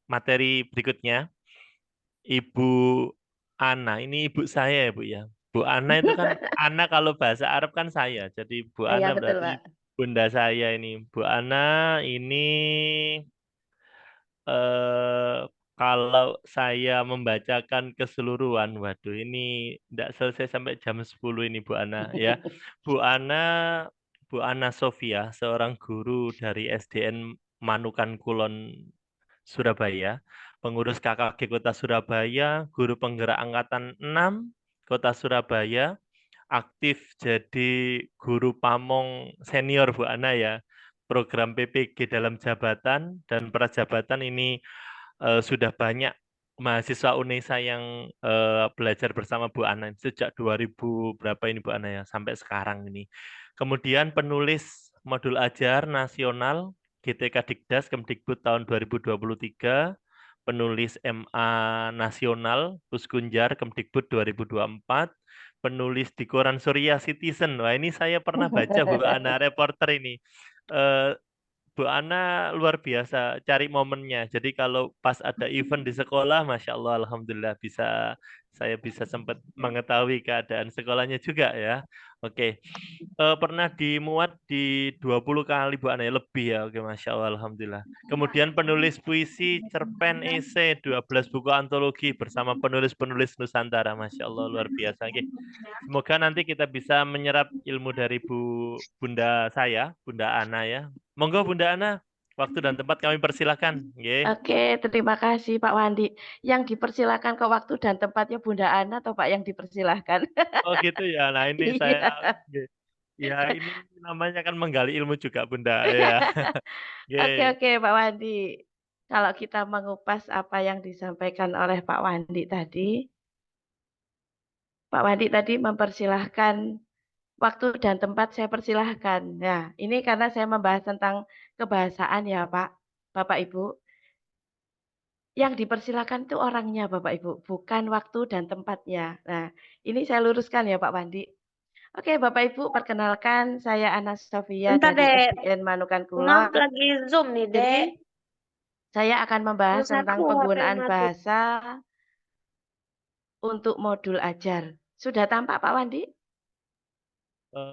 Speaker 1: materi berikutnya Ibu Ana, ini ibu saya ya Bu ya. Bu Ana itu kan Ana kalau bahasa Arab kan saya. Jadi Bu
Speaker 3: Iya,
Speaker 1: Ana
Speaker 3: betul,
Speaker 1: berarti
Speaker 3: Pak.
Speaker 1: bunda saya ini. Bu Ana ini kalau saya membacakan keseluruhan, waduh ini tidak selesai sampai jam 10 ini Bu Ana ya. Bu Ana Sofia, seorang guru dari SDN Manukan Kulon Surabaya, pengurus KKG Kota Surabaya, guru penggerak angkatan 6 Kota Surabaya, aktif jadi guru pamong senior Bu Ana ya, program PPG dalam jabatan dan prajabatan ini sudah banyak mahasiswa UNESA yang belajar bersama Bu Ana sejak 2000 berapa ini Bu Ana ya sampai sekarang ini. Kemudian penulis modul ajar nasional GTK Dikdas Kemdikbud tahun 2023, penulis MA nasional Puskunjar Kemdikbud 2024, penulis di koran Surya Citizen. Wah, ini saya pernah baca Bu Ana reporter ini. Bu Ana luar biasa cari momennya. Jadi kalau pas ada event di sekolah, Masya Allah, Alhamdulillah saya bisa sempat mengetahui keadaan sekolahnya juga ya. Oke, pernah dimuat di 20 kali Bu Ana ya, lebih ya. Oke, Masya Allah, Alhamdulillah. Kemudian penulis puisi, cerpen, esai, 12 buku antologi bersama penulis-penulis Nusantara. Masya Allah, luar biasa. Oke. Semoga nanti kita bisa menyerap ilmu dari Bunda saya, Bunda Ana ya. Monggo Bunda Ana, waktu dan tempat kami persilahkan.
Speaker 3: Oke, terima kasih Pak Wandi. Yang dipersilakan ke waktu dan tempatnya Bunda Ana atau Pak yang dipersilahkan?
Speaker 1: Oh gitu ya. Nah ini
Speaker 3: Iya.
Speaker 1: ya ini namanya kan menggali ilmu juga Bunda ya.
Speaker 3: Oke, Pak Wandi. Kalau kita mengupas apa yang disampaikan oleh Pak Wandi tadi, Pak Wandi tadi mempersilahkan waktu dan tempat saya persilahkan. Nah, ini karena saya membahas tentang kebahasaan ya Pak, Bapak Ibu. Yang dipersilahkan itu orangnya Bapak Ibu, bukan waktu dan tempatnya. Nah, ini saya luruskan ya Pak Wandi. Oke, Bapak Ibu, perkenalkan saya Ana Sofia
Speaker 5: Bentar,
Speaker 3: dari
Speaker 5: Dek.
Speaker 3: SDN Manukan
Speaker 5: Maaf
Speaker 3: Kulon.
Speaker 5: lagi Zoom nih,
Speaker 3: Jadi,
Speaker 5: Dek.
Speaker 3: saya akan membahas
Speaker 5: Terus
Speaker 3: tentang
Speaker 5: aku HP
Speaker 3: penggunaan
Speaker 5: mati.
Speaker 3: bahasa untuk modul ajar. Sudah tampak Pak Wandi?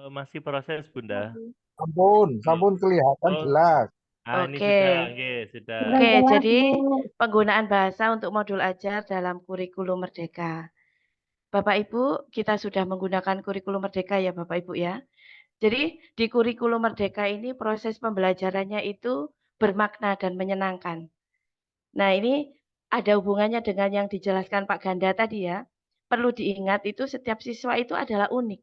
Speaker 1: Masih proses Bunda.
Speaker 6: Sampun kelihatan
Speaker 1: Oh,
Speaker 6: jelas.
Speaker 1: Ini
Speaker 3: Oke.
Speaker 1: sudah, sudah.
Speaker 3: Oke, jadi penggunaan bahasa untuk modul ajar dalam kurikulum Merdeka. Bapak Ibu, kita sudah menggunakan kurikulum Merdeka ya Bapak Ibu ya. Jadi di kurikulum Merdeka ini proses pembelajarannya itu bermakna dan menyenangkan. Nah, ini ada hubungannya dengan yang dijelaskan Pak Ganda tadi ya. Perlu diingat itu setiap siswa itu adalah unik.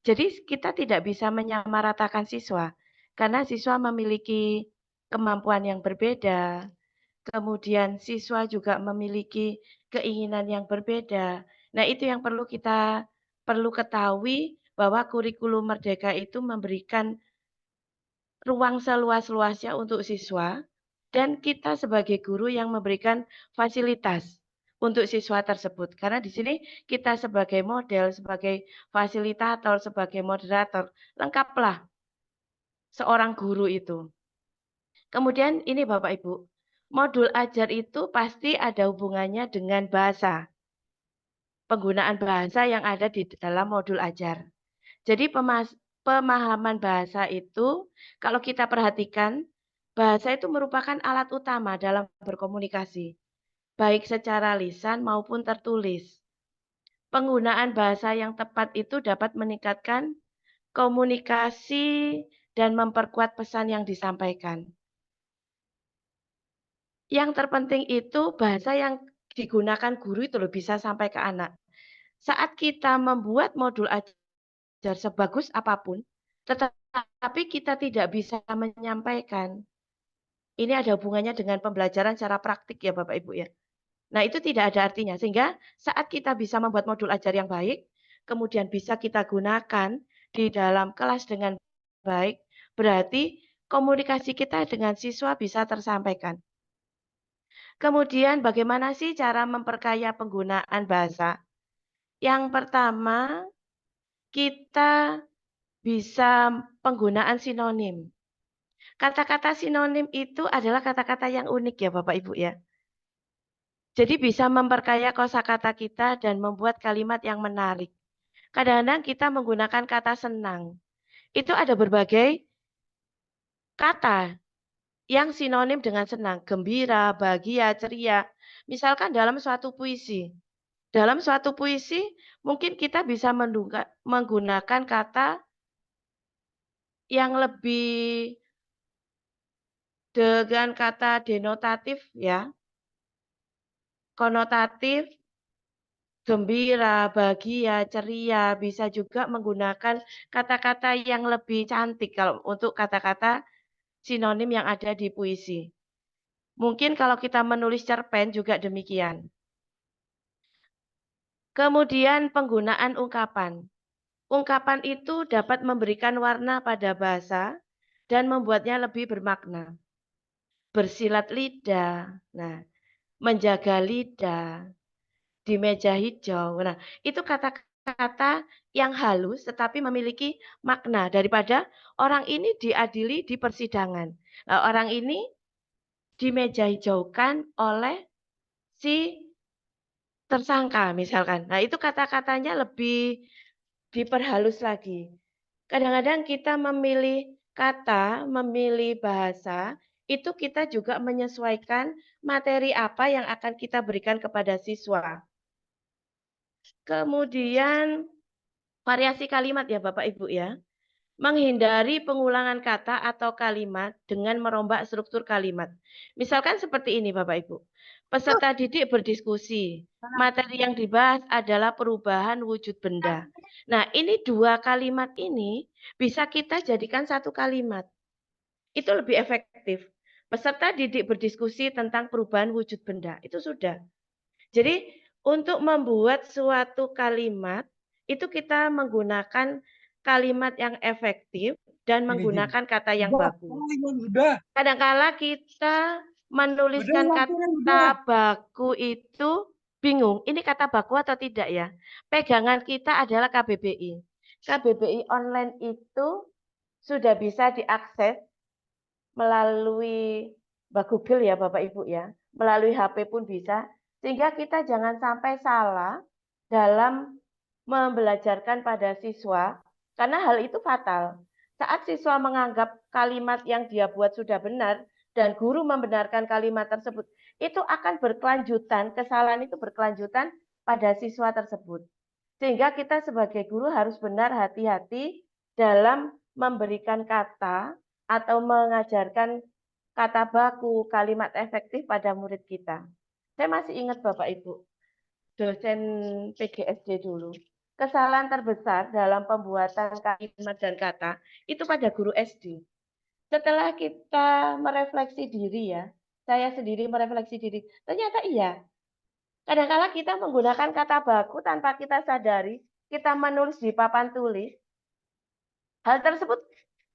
Speaker 3: Jadi kita tidak bisa menyamaratakan siswa karena siswa memiliki kemampuan yang berbeda. Kemudian siswa juga memiliki keinginan yang berbeda. Nah, itu yang kita perlu ketahui bahwa kurikulum Merdeka itu memberikan ruang seluas-luasnya untuk siswa dan kita sebagai guru yang memberikan fasilitas untuk siswa tersebut. Karena di sini kita sebagai model, sebagai fasilitator, sebagai moderator, lengkaplah seorang guru itu. Kemudian ini Bapak Ibu, modul ajar itu pasti ada hubungannya dengan bahasa. Penggunaan bahasa yang ada di dalam modul ajar. Jadi pemahaman bahasa itu, kalau kita perhatikan, bahasa itu merupakan alat utama dalam berkomunikasi, baik secara lisan maupun tertulis. Penggunaan bahasa yang tepat itu dapat meningkatkan komunikasi dan memperkuat pesan yang disampaikan. Yang terpenting itu bahasa yang digunakan guru itu loh bisa sampai ke anak. Saat kita membuat modul ajar sebagus apapun, tetapi kita tidak bisa menyampaikan. Ini ada hubungannya dengan pembelajaran secara praktik ya Bapak Ibu ya. Nah itu tidak ada artinya. Sehingga saat kita bisa membuat modul ajar yang baik, kemudian bisa kita gunakan di dalam kelas dengan baik, berarti komunikasi kita dengan siswa bisa tersampaikan. Kemudian bagaimana sih cara memperkaya penggunaan bahasa? Yang pertama, kita bisa penggunaan sinonim. Kata-kata sinonim itu adalah kata-kata yang unik ya Bapak Ibu ya. Jadi bisa memperkaya kosakata kita dan membuat kalimat yang menarik. Kadang-kadang kita menggunakan kata senang. Itu ada berbagai kata yang sinonim dengan senang. Gembira, bahagia, ceria. Misalkan dalam suatu puisi. Dalam suatu puisi mungkin kita bisa menggunakan kata yang lebih dengan kata denotatif ya. Konotatif, gembira, bahagia, ceria, bisa juga menggunakan kata-kata yang lebih cantik kalau untuk kata-kata sinonim yang ada di puisi. Mungkin kalau kita menulis cerpen juga demikian. Kemudian penggunaan ungkapan. Ungkapan itu dapat memberikan warna pada bahasa dan membuatnya lebih bermakna. Bersilat lidah, nah, menjaga lidah, di meja hijau. Nah, itu kata-kata yang halus tetapi memiliki makna daripada orang ini diadili di persidangan. Nah, orang ini di meja hijaukan oleh si tersangka misalkan. Nah, itu kata-katanya lebih diperhalus lagi. Kadang-kadang kita memilih kata, memilih bahasa, itu kita juga menyesuaikan materi apa yang akan kita berikan kepada siswa. Kemudian variasi kalimat ya Bapak Ibu ya. Menghindari pengulangan kata atau kalimat dengan merombak struktur kalimat. Misalkan seperti ini Bapak Ibu. Peserta didik berdiskusi. Materi yang dibahas adalah perubahan wujud benda. Nah, ini dua kalimat ini bisa kita jadikan satu kalimat. Itu lebih efektif. Peserta didik berdiskusi tentang perubahan wujud benda. Itu sudah. Jadi, untuk membuat suatu kalimat, itu kita menggunakan kalimat yang efektif dan menggunakan kata yang baku. Kadang-kala kita menuliskan kata baku itu bingung, ini kata baku atau tidak ya? Pegangan kita adalah KBBI. KBBI online itu sudah bisa diakses melalui Google ya Bapak Ibu ya, melalui HP pun bisa, sehingga kita jangan sampai salah dalam membelajarkan pada siswa, karena hal itu fatal. Saat siswa menganggap kalimat yang dia buat sudah benar, dan guru membenarkan kalimat tersebut, itu akan berkelanjutan, kesalahan itu berkelanjutan pada siswa tersebut. Sehingga kita sebagai guru harus benar hati-hati dalam memberikan kata atau mengajarkan kata baku, kalimat efektif pada murid kita. Saya masih ingat Bapak Ibu, dosen PGSD dulu. Kesalahan terbesar dalam pembuatan kalimat dan kata itu pada guru SD. Setelah kita merefleksi diri ya, saya sendiri merefleksi diri, ternyata iya. Kadang-kala kita menggunakan kata baku tanpa kita sadari, kita menulis di papan tulis, hal tersebut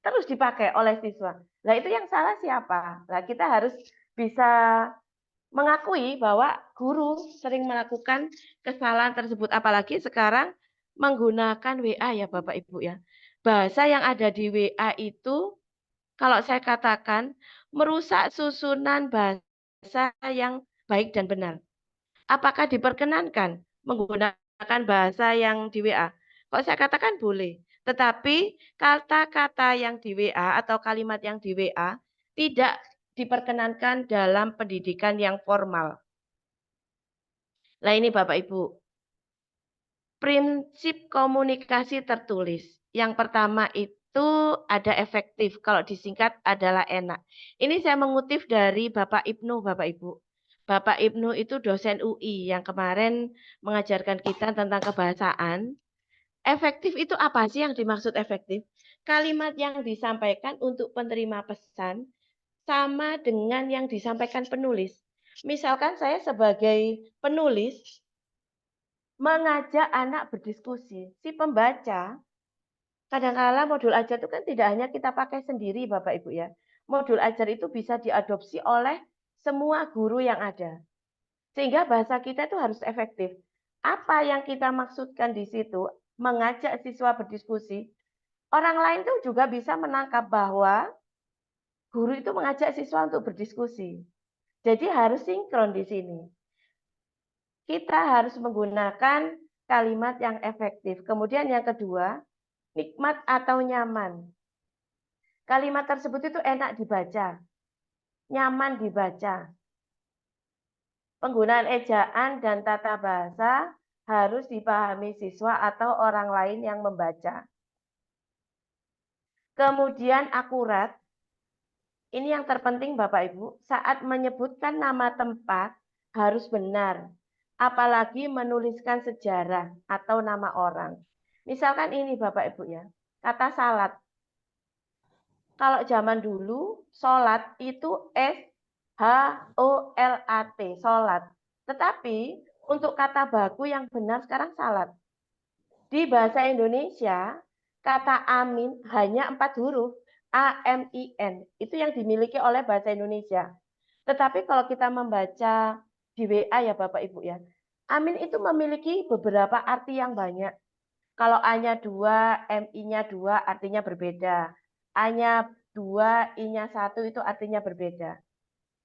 Speaker 3: terus dipakai oleh siswa. Nah itu yang salah siapa? Nah kita harus bisa mengakui bahwa guru sering melakukan kesalahan tersebut. Apalagi sekarang menggunakan WA ya Bapak Ibu ya. Bahasa yang ada di WA itu kalau saya katakan merusak susunan bahasa yang baik dan benar. Apakah diperkenankan menggunakan bahasa yang di WA? Kalau saya katakan boleh. Tetapi kata-kata yang di WA atau kalimat yang di WA tidak diperkenankan dalam pendidikan yang formal. Nah ini Bapak Ibu, prinsip komunikasi tertulis. Yang pertama itu ada efektif, kalau disingkat adalah enak. Ini saya mengutip dari Bapak Ibnu, Bapak Ibu. Bapak Ibnu itu dosen UI yang kemarin mengajarkan kita tentang kebahasaan. Efektif itu apa sih yang dimaksud efektif? Kalimat yang disampaikan untuk penerima pesan sama dengan yang disampaikan penulis. Misalkan saya sebagai penulis mengajak anak berdiskusi. Si pembaca, kadang-kala modul ajar itu kan tidak hanya kita pakai sendiri Bapak Ibu ya. Modul ajar itu bisa diadopsi oleh semua guru yang ada. Sehingga bahasa kita itu harus efektif. Apa yang kita maksudkan di situ, mengajak siswa berdiskusi, orang lain itu juga bisa menangkap bahwa guru itu mengajak siswa untuk berdiskusi. Jadi harus sinkron di sini. Kita harus menggunakan kalimat yang efektif. Kemudian yang kedua, nikmat atau nyaman. Kalimat tersebut itu enak dibaca, nyaman dibaca. Penggunaan ejaan dan tata bahasa harus dipahami siswa atau orang lain yang membaca. Kemudian akurat. Ini yang terpenting Bapak Ibu, saat menyebutkan nama tempat harus benar. Apalagi menuliskan sejarah atau nama orang. Misalkan ini Bapak Ibu ya, kata salat. Kalau zaman dulu, sholat itu S-H-O-L-A-T, sholat. Tetapi untuk kata baku yang benar sekarang salat. Di bahasa Indonesia, kata amin hanya 4 huruf. A-M-I-N. Itu yang dimiliki oleh bahasa Indonesia. Tetapi kalau kita membaca di WA ya Bapak Ibu ya, amin itu memiliki beberapa arti yang banyak. Kalau A-nya 2, M-I-nya 2 artinya berbeda. A-nya 2, I-nya 1 itu artinya berbeda.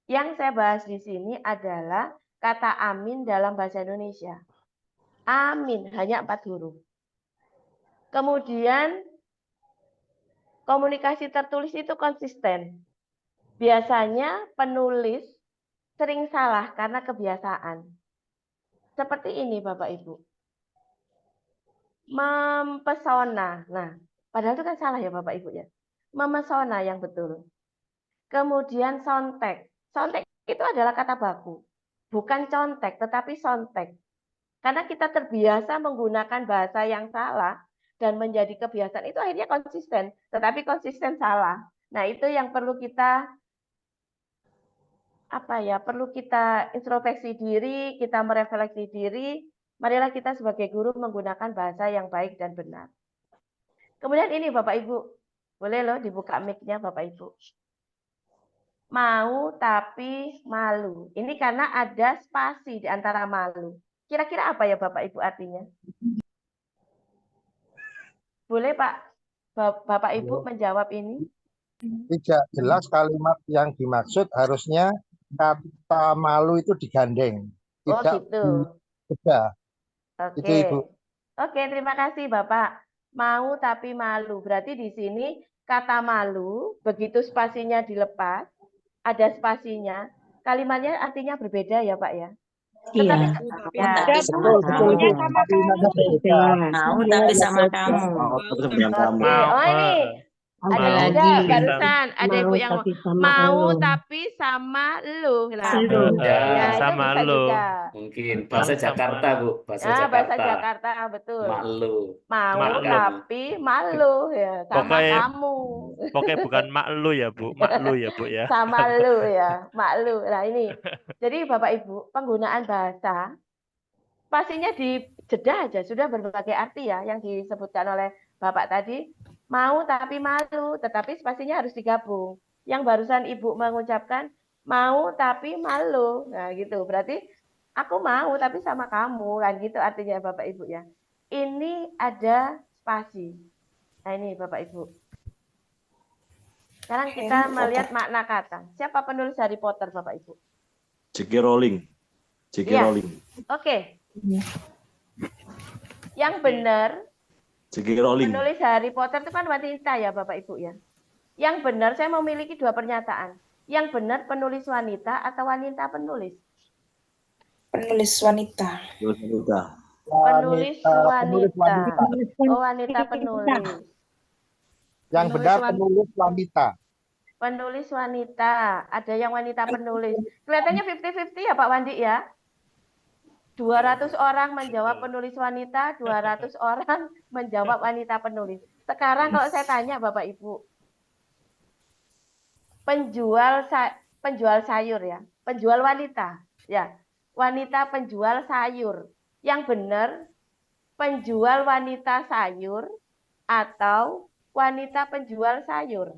Speaker 3: Yang saya bahas di sini adalah kata amin dalam bahasa Indonesia. Amin hanya 4 huruf. Kemudian komunikasi tertulis itu konsisten. Biasanya penulis sering salah karena kebiasaan. Seperti ini Bapak Ibu. Mempesona. Nah, padahal itu kan salah ya Bapak Ibu ya. Memesona yang betul. Kemudian sontek. Sontek itu adalah kata baku. Bukan contek, tetapi sontek. Karena kita terbiasa menggunakan bahasa yang salah dan menjadi kebiasaan itu akhirnya konsisten. Tetapi konsisten salah. Nah itu yang perlu kita perlu kita introspeksi diri, kita merefleksi diri. Marilah kita sebagai guru menggunakan bahasa yang baik dan benar. Kemudian ini Bapak Ibu, boleh loh dibuka mic-nya Bapak Ibu. Mau tapi malu. Ini karena ada spasi di antara malu. Kira-kira apa ya Bapak Ibu artinya? Boleh Pak, Bapak Ibu menjawab ini?
Speaker 5: Tidak jelas kalimat yang dimaksud, harusnya kata malu itu digandeng.
Speaker 3: Oh
Speaker 5: Tidak
Speaker 3: gitu.
Speaker 5: beda.
Speaker 3: Oke.
Speaker 5: Itu Ibu.
Speaker 3: Oke, terima kasih Bapak. Mau tapi malu. Berarti di sini kata malu, begitu spasinya dilepas, ada spasinya, kalimatnya artinya berbeda ya Pak ya.
Speaker 6: Iya.
Speaker 3: Tetapi ya,
Speaker 5: Betul, betul,
Speaker 6: Maunya
Speaker 5: Bu.
Speaker 6: sama
Speaker 5: Kalimatnya berbeda.
Speaker 6: Mau tapi sama kamu.
Speaker 3: oke. Oh ini ada
Speaker 6: Ada
Speaker 1: Mau
Speaker 3: juga
Speaker 6: lagi.
Speaker 3: barusan ada ibu yang
Speaker 6: Tapi sama
Speaker 3: mau
Speaker 6: lu.
Speaker 3: tapi sama lu lah.
Speaker 6: Lu.
Speaker 3: Ya itu
Speaker 1: sama
Speaker 3: bisa
Speaker 1: lo.
Speaker 3: juga.
Speaker 2: Mungkin
Speaker 1: Mau
Speaker 2: bahasa
Speaker 1: sama
Speaker 2: Jakarta,
Speaker 1: lo.
Speaker 2: Bu. Bahasa
Speaker 3: Nah, bahasa
Speaker 2: Jakarta.
Speaker 3: Jakarta betul.
Speaker 2: Maklu.
Speaker 3: Mau
Speaker 1: Maklum.
Speaker 3: tapi malu ya sama
Speaker 1: Pokoknya
Speaker 3: kamu.
Speaker 1: pokoknya bukan mak lu ya, Bu. Mak lu ya, Bu ya.
Speaker 3: Sama lu ya, malu. Nah ini, jadi Bapak Ibu penggunaan bahasa pastinya di jeda aja sudah berbagai arti ya yang disebutkan oleh Bapak tadi. Mau tapi malu, tetapi spasinya harus digabung. Yang barusan Ibu mengucapkan mau tapi malu. Nah, gitu. Berarti aku mau tapi sama kamu kan gitu artinya Bapak Ibu ya. Ini ada spasi. Nah, ini Bapak Ibu. Sekarang kita melihat makna kata. Siapa penulis Harry Potter Bapak Ibu?
Speaker 7: J.K. Rowling. J.K.
Speaker 3: Iya.
Speaker 7: Rowling.
Speaker 3: Oke. Yang benar
Speaker 7: J.K. Rowling.
Speaker 3: penulis Harry Potter itu kan wanita ya Bapak Ibu ya. Yang benar saya memiliki dua pernyataan. Yang benar penulis wanita atau wanita penulis?
Speaker 8: Penulis wanita.
Speaker 3: Penulis
Speaker 5: Penulis
Speaker 3: wanita.
Speaker 5: wanita.
Speaker 3: Oh, wanita penulis.
Speaker 5: Yang
Speaker 3: Penulis
Speaker 5: benar
Speaker 3: wanita.
Speaker 5: penulis wanita.
Speaker 3: Penulis wanita. Ada yang wanita penulis. Kelihatannya 50-50 ya Pak Wandi ya. 200 orang menjawab penulis wanita, 200 orang menjawab wanita penulis. Sekarang kalau saya tanya Bapak Ibu, penjual sayur ya, penjual wanita ya, wanita penjual sayur. Yang benar penjual wanita sayur atau wanita penjual sayur?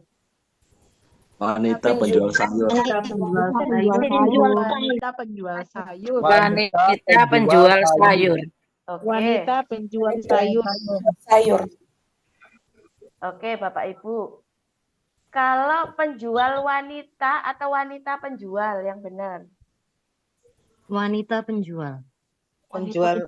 Speaker 7: Wanita penjual sayur.
Speaker 9: Wanita penjual sayur.
Speaker 8: Wanita penjual sayur.
Speaker 3: Oke.
Speaker 9: Wanita penjual sayur.
Speaker 3: Oke, Bapak Ibu. Kalau penjual wanita atau wanita penjual yang benar?
Speaker 6: Wanita penjual.
Speaker 9: Penjual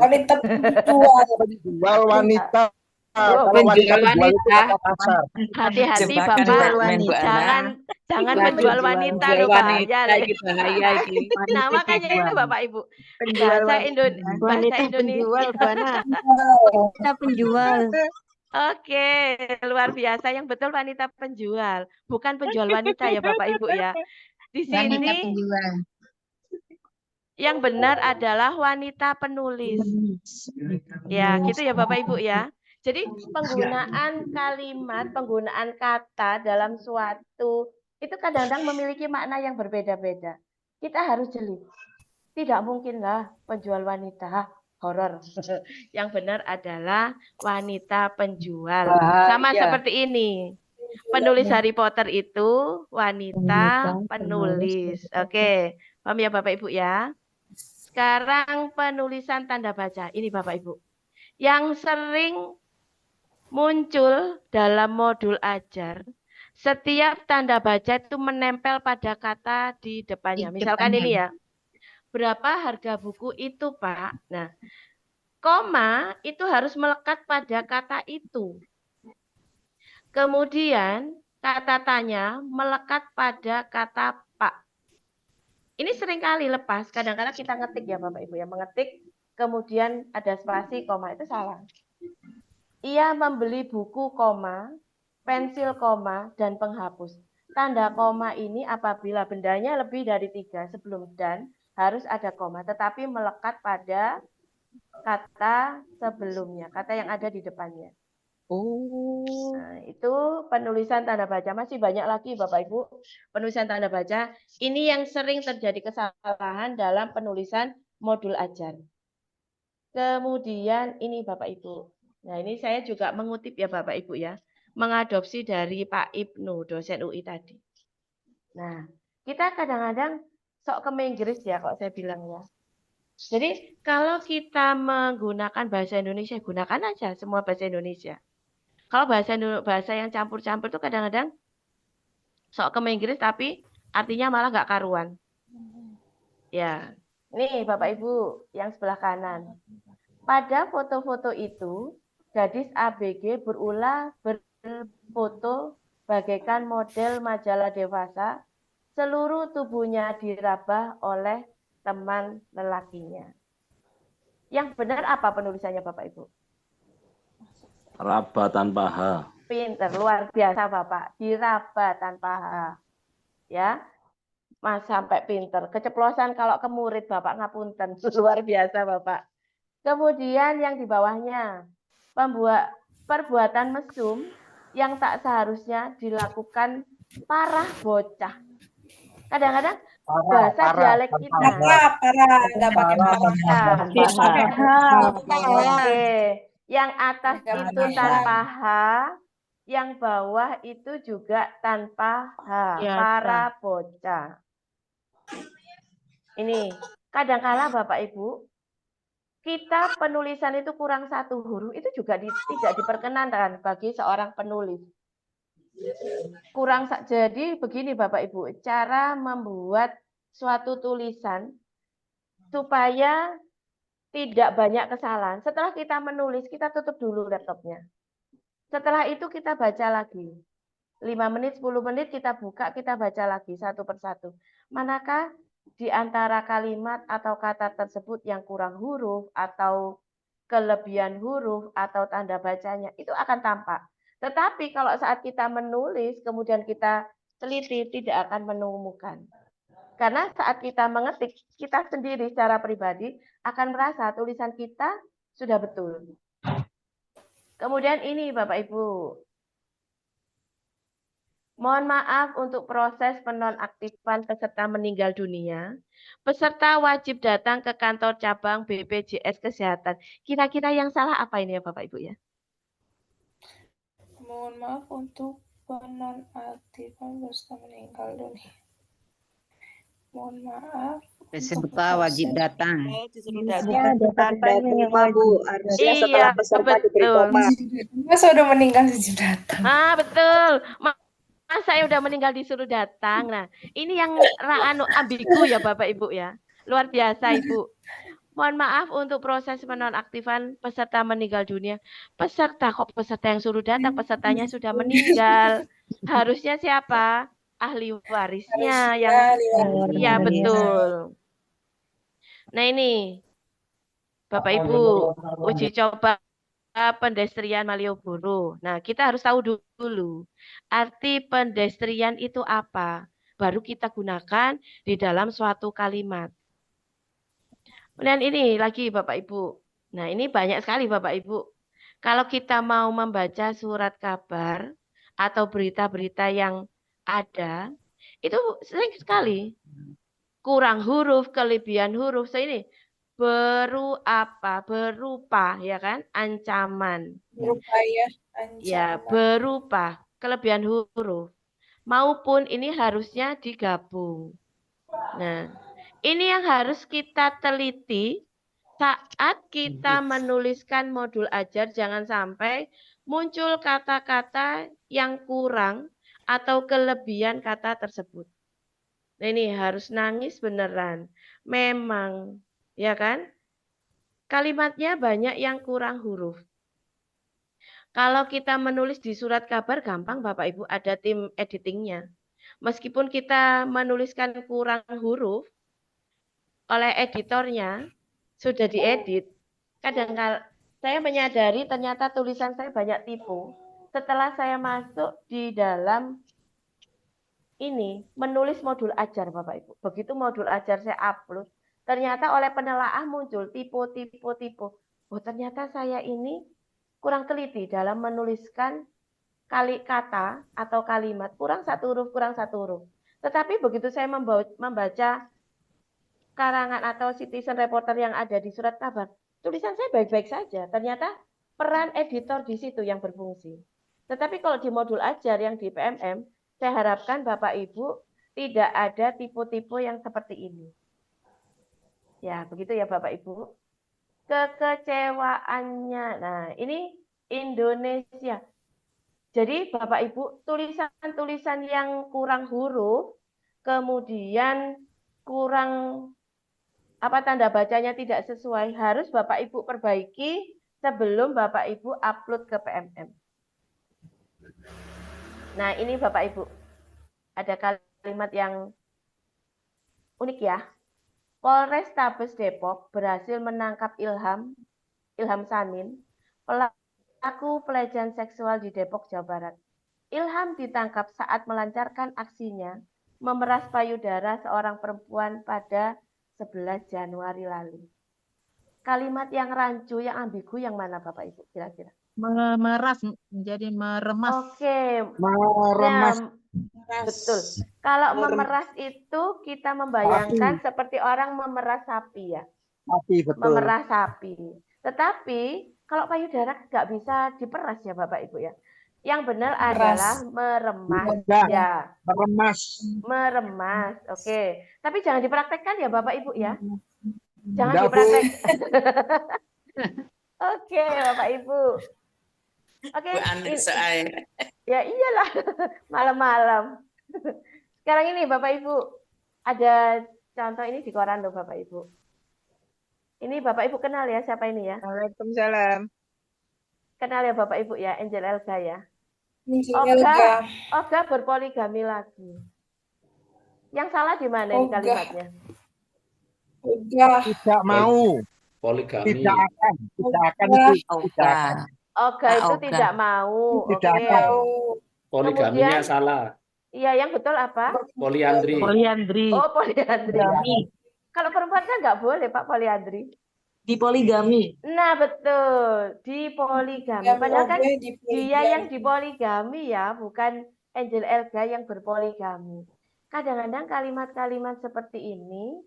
Speaker 8: Wanita penjual.
Speaker 5: Penjual wanita.
Speaker 3: Oh,
Speaker 5: Kalau
Speaker 8: penjual
Speaker 5: penjual itu
Speaker 8: wanita.
Speaker 5: kata kasar.
Speaker 3: Hati-hati
Speaker 8: Jebakan
Speaker 3: Bapak,
Speaker 8: Batman, Bu Ana.
Speaker 3: jangan
Speaker 8: Waduh,
Speaker 3: penjual wanita
Speaker 8: penjual
Speaker 3: loh
Speaker 8: wanita
Speaker 3: bahaya.
Speaker 8: ini bahaya ini.
Speaker 3: Nah, makanya itu Bapak Ibu.
Speaker 9: Penjual
Speaker 3: Bahasa
Speaker 6: Wanita penjual, Bu Ana. Wanita penjual.
Speaker 3: Oke, luar biasa. Yang betul wanita penjual, bukan penjual wanita ya Bapak Ibu ya. Di sini yang benar adalah wanita penulis. Ya, gitu ya Bapak Ibu ya. Jadi penggunaan kalimat, penggunaan kata dalam suatu itu kadang-kadang memiliki makna yang berbeda-beda. Kita harus jeli. Tidak mungkinlah penjual wanita horor. Yang benar adalah wanita penjual. Sama seperti ini. Penulis Harry Potter itu wanita penulis. Oke, paham ya Bapak Ibu ya? Sekarang penulisan tanda baca. Ini Bapak Ibu. Yang sering muncul dalam modul ajar, setiap tanda baca itu menempel pada kata di depannya. Misalkan ini ya, berapa harga buku itu Pak? Nah, koma itu harus melekat pada kata itu. Kemudian kata tanya melekat pada kata Pak. Ini seringkali lepas, kadang-kadang kita ngetik ya Bapak Ibu ya, mengetik kemudian ada spasi, koma itu salah. Ia membeli buku, koma, pensil, koma, dan penghapus. Tanda koma ini apabila bendanya lebih dari 3 sebelum dan harus ada koma, tetapi melekat pada kata sebelumnya, kata yang ada di depannya. Nah, itu penulisan tanda baca. Masih banyak lagi Bapak Ibu penulisan tanda baca. Ini yang sering terjadi kesalahan dalam penulisan modul ajar. Kemudian ini Bapak Ibu. Nah, ini saya juga mengutip ya Bapak Ibu ya. Mengadopsi dari Pak Ibnu, dosen UI tadi. Nah, kita kadang-kadang sok ke Inggris ya kalau saya bilang ya. Jadi kalau kita menggunakan bahasa Indonesia, gunakan aja semua bahasa Indonesia. Kalau bahasa yang campur-campur itu kadang-kadang sok ke Inggris tapi artinya malah nggak karuan. Ya, nih Bapak Ibu yang sebelah kanan. Pada foto-foto itu, gadis ABG berfoto bagaikan model majalah dewasa, seluruh tubuhnya diraba oleh teman lelakinya. Yang benar apa penulisannya Bapak Ibu?
Speaker 7: Raba tanpa H.
Speaker 3: Pinter, luar biasa Bapak. Diraba tanpa H. Ya, Mas sampai pinter. Keceplosan kalau ke murid Bapak ngapunten. Luar biasa Bapak. Kemudian yang di bawahnya, perbuatan mesum yang tak seharusnya dilakukan para bocah. Kadang-kadang bahasa dialek kita.
Speaker 8: Nggak pakai
Speaker 3: Oke, yang atas itu tanpa H, yang bawah itu juga tanpa H. Para bocah. Ini kadang-kala Bapak Ibu, kita penulisan itu kurang satu huruf itu juga tidak diperkenankan bagi seorang penulis. Jadi begini Bapak Ibu, cara membuat suatu tulisan supaya tidak banyak kesalahan. Setelah kita menulis, kita tutup dulu laptopnya. Setelah itu kita baca lagi. 5 menit, 10 menit kita buka, kita baca lagi satu persatu. Manakah di antara kalimat atau kata tersebut yang kurang huruf atau kelebihan huruf atau tanda bacanya, itu akan tampak. Tetapi kalau saat kita menulis, kemudian kita teliti, tidak akan menemukan. Karena saat kita mengetik, kita sendiri secara pribadi akan merasa tulisan kita sudah betul. Kemudian ini Bapak Ibu. Mohon maaf untuk proses penonaktifan peserta meninggal dunia. Peserta wajib datang ke kantor cabang BPJS Kesehatan. Kira-kira yang salah apa ini ya Bapak Ibu ya?
Speaker 10: Mohon maaf untuk penonaktifan peserta meninggal dunia. Mohon maaf.
Speaker 4: Peserta wajib datang.
Speaker 3: Iya, betul.
Speaker 10: Masa udah meninggal wajib datang.
Speaker 3: Betul. Mas saya udah meninggal disuruh datang. Nah, ini yang ambigu ya Bapak Ibu ya. Luar biasa Ibu. Mohon maaf untuk proses penonaktifan peserta meninggal dunia. Peserta yang suruh datang, pesertanya sudah meninggal. Harusnya siapa? Ahli warisnya yang iya betul. Nah ini Bapak Ibu uji coba pendestrian Malioboro. Nah, kita harus tahu dulu arti pendestrian itu apa. Baru kita gunakan di dalam suatu kalimat. Kemudian ini lagi Bapak Ibu. Nah, ini banyak sekali Bapak Ibu. Kalau kita mau membaca surat kabar atau berita-berita yang ada, itu sering sekali kurang huruf, kelebihan huruf. Ini berupa ya kan, ancaman.
Speaker 10: Berupa ya, ancaman.
Speaker 3: Ya, berupa kelebihan huruf. Maupun ini harusnya digabung. Nah, ini yang harus kita teliti saat kita menuliskan modul ajar. Jangan sampai muncul kata-kata yang kurang atau kelebihan kata tersebut. Nah, ini harus nangis beneran. Memang, ya kan? Kalimatnya banyak yang kurang huruf. Kalau kita menulis di surat kabar gampang Bapak Ibu, ada tim editingnya. Meskipun kita menuliskan kurang huruf, oleh editornya sudah diedit. Kadang-kadang saya menyadari ternyata tulisan saya banyak tipu. Setelah saya masuk di dalam ini, menulis modul ajar Bapak Ibu. Begitu modul ajar saya upload, ternyata oleh penelaah muncul tipu. Oh ternyata saya ini kurang teliti dalam menuliskan kata atau kalimat. Kurang satu huruf. Tetapi begitu saya membaca karangan atau citizen reporter yang ada di surat kabar, tulisan saya baik-baik saja. Ternyata peran editor di situ yang berfungsi. Tetapi kalau di modul ajar yang di PMM, saya harapkan Bapak Ibu tidak ada tipe-tipe yang seperti ini. Ya, begitu ya Bapak Ibu. Kekecewaannya. Nah, ini Indonesia. Jadi Bapak Ibu, tulisan-tulisan yang kurang huruf, kemudian kurang tanda bacanya tidak sesuai, harus Bapak Ibu perbaiki sebelum Bapak Ibu upload ke PMM. Nah, ini Bapak Ibu. Ada kalimat yang unik ya. Polrestabes Depok berhasil menangkap Ilham Samin, pelaku pelecehan seksual di Depok, Jawa Barat. Ilham ditangkap saat melancarkan aksinya memeras payudara seorang perempuan pada 11 Januari lalu. Kalimat yang rancu, yang ambigu yang mana Bapak Ibu kira-kira?
Speaker 9: Memeras menjadi meremas.
Speaker 3: Oke.
Speaker 5: Meremas.
Speaker 3: Nah, betul. Kalau memeras itu kita membayangkan seperti orang memeras sapi ya.
Speaker 5: Sapi, betul.
Speaker 3: Memeras sapi. Tetapi kalau payudara nggak bisa diperas ya Bapak Ibu ya. Yang benar adalah meremas. Ya. Meremas. Oke. Tapi jangan dipraktekkan ya Bapak Ibu ya. Jangan dipraktekkan. Oke, Bapak Ibu. Oke. Ya iyalah, malam-malam. Sekarang ini Bapak Ibu, ada contoh ini di koran loh Bapak Ibu. Ini Bapak Ibu kenal ya siapa ini ya?
Speaker 9: Waalaikumsalam.
Speaker 3: Kenal ya Bapak Ibu ya, Angel Elga ya.
Speaker 10: Elga.
Speaker 3: Olga berpoligami lagi. Yang salah di mana ini kalimatnya?
Speaker 5: Tidak mau.
Speaker 2: Poligami.
Speaker 5: Tidak akan itu tidak akan.
Speaker 3: Olga itu tidak mau.
Speaker 5: Tidak
Speaker 3: Oke.
Speaker 5: akan.
Speaker 2: Poligaminya
Speaker 3: Kemudian,
Speaker 2: salah.
Speaker 3: Iya, yang betul apa?
Speaker 2: Poliandri.
Speaker 3: Oh, poliandri. Kalau perempuan kan nggak boleh Pak poliandri.
Speaker 6: Di poligami.
Speaker 3: Nah, betul. Di poligami. Padahal kan dia yang dipoligami ya, bukan Angel Elga yang berpoligami. Kadang-kadang kalimat-kalimat seperti ini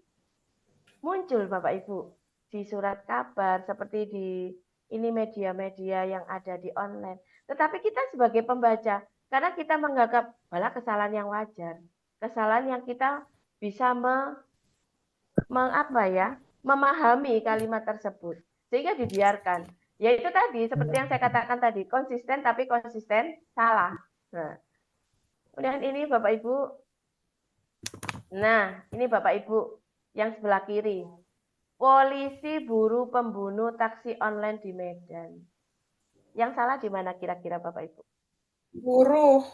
Speaker 3: muncul Bapak Ibu di surat kabar, seperti di ini media-media yang ada di online. Tetapi kita sebagai pembaca, karena kita menganggap malah kesalahan yang wajar, kesalahan yang kita bisa memahami kalimat tersebut, sehingga dibiarkan. Yaitu tadi, seperti yang saya katakan tadi, konsisten tapi konsisten salah. Nah, kemudian ini Bapak Ibu, nah ini Bapak Ibu yang sebelah kiri, polisi buru pembunuh taksi online di Medan. Yang salah di mana kira-kira Bapak Ibu?
Speaker 10: Buruh.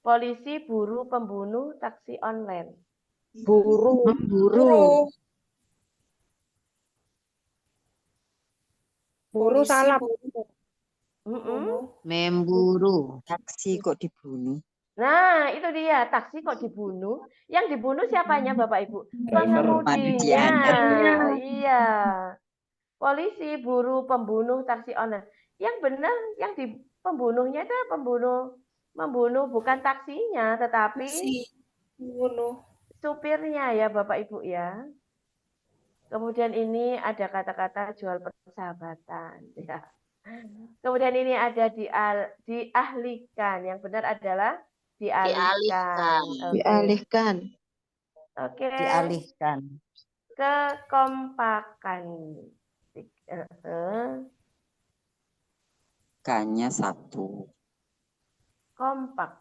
Speaker 3: Polisi buru pembunuh taksi online.
Speaker 6: Memburu.
Speaker 9: Buru salah.
Speaker 4: Memburu. Taksi kok dibunuh.
Speaker 3: Nah, itu dia. Taksi kok dibunuh. Yang dibunuh siapanya Bapak Ibu? Pengemudinya. Iya. Polisi buru pembunuh taksi online. Yang benar, yang pembunuhnya itu membunuh bukan taksinya, tetapi supirnya ya Bapak Ibu ya. Kemudian ini ada kata-kata jual persahabatan. Ya. Kemudian ini ada diahlikan. Yang benar adalah dialihkan.
Speaker 6: Dialihkan.
Speaker 3: Oke.
Speaker 4: Dialihkan.
Speaker 3: Kekompakan.
Speaker 4: K-nya 1.
Speaker 3: Kompak.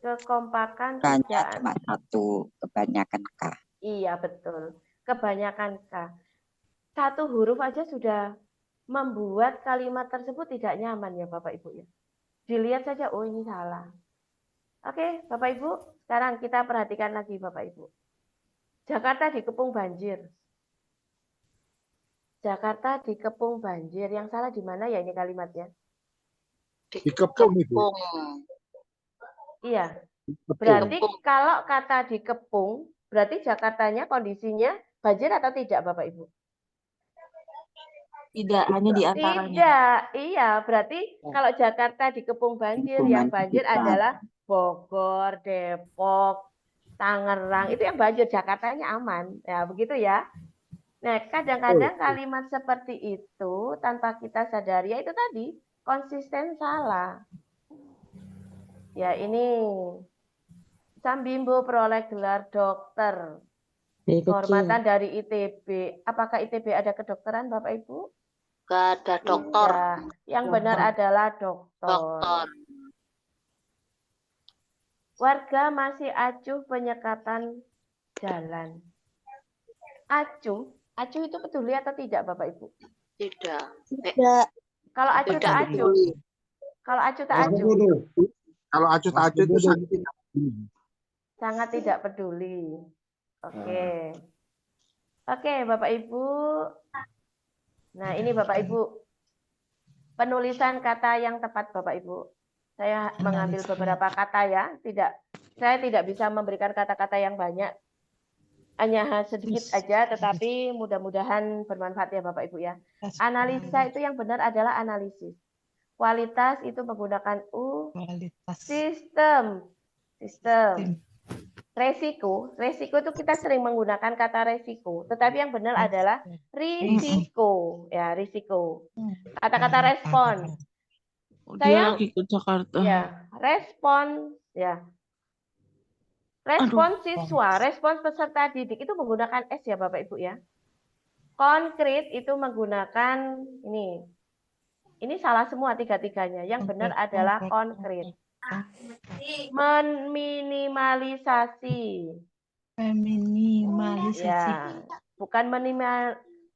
Speaker 3: Kekompakan
Speaker 4: K-nya cuma 1, kebanyakan K.
Speaker 3: Iya, betul. Kebanyakan K. Satu huruf aja sudah membuat kalimat tersebut tidak nyaman ya Bapak Ibu ya. Dilihat saja, oh ini salah. Oke, Bapak Ibu, sekarang kita perhatikan lagi Bapak Ibu. Jakarta dikepung banjir. Jakarta dikepung banjir. Yang salah di mana ya ini kalimatnya?
Speaker 5: Dikepung, Ibu.
Speaker 3: Iya. Berarti kalau kata dikepung, berarti Jakartanya kondisinya banjir atau tidak Bapak Ibu?
Speaker 6: Tidak, hanya di antaranya.
Speaker 3: Tidak, iya. Berarti kalau Jakarta dikepung banjir, yang banjir adalah Bogor, Depok, Tangerang. Itu yang banjir, Jakartanya aman. Ya, begitu ya. Nah, kadang-kadang kalimat seperti itu tanpa kita sadari, ya itu tadi, konsisten salah. Ya, ini Sam Bimbo peroleh gelar dokter. Kehormatan dari ITB. Apakah ITB ada kedokteran, Bapak Ibu?
Speaker 11: Gak ada dokter.
Speaker 3: Ya, yang benar adalah dokter. Warga masih acuh penyekatan jalan. Acuh itu peduli atau tidak, Bapak Ibu?
Speaker 11: Tidak.
Speaker 6: Tidak.
Speaker 3: Kalau acuh itu acuh. Kalau acu tak acu.
Speaker 5: Kalau acu tak acu itu sangat tidak peduli.
Speaker 3: Sangat tidak peduli. Oke. Oke, Bapak Ibu. Nah, ini Bapak Ibu. Penulisan kata yang tepat Bapak Ibu. Saya mengambil beberapa kata ya. Saya tidak bisa memberikan kata-kata yang banyak. Hanya sedikit aja, tetapi mudah-mudahan bermanfaat ya Bapak Ibu ya. Analisa itu yang benar adalah analisis. Kualitas itu menggunakan U. Sistem. Resiko itu kita sering menggunakan kata resiko, tetapi yang benar adalah risiko. Ya, risiko. Kata-kata respon.
Speaker 12: Dia lagi ke Jakarta.
Speaker 3: Ya, respon ya. Respon siswa, respon peserta didik itu menggunakan S ya Bapak Ibu ya. Konkret itu menggunakan ini. Ini salah semua tiga-tiganya. Yang benar adalah konkret. Meminimalisasi. Ya, bukan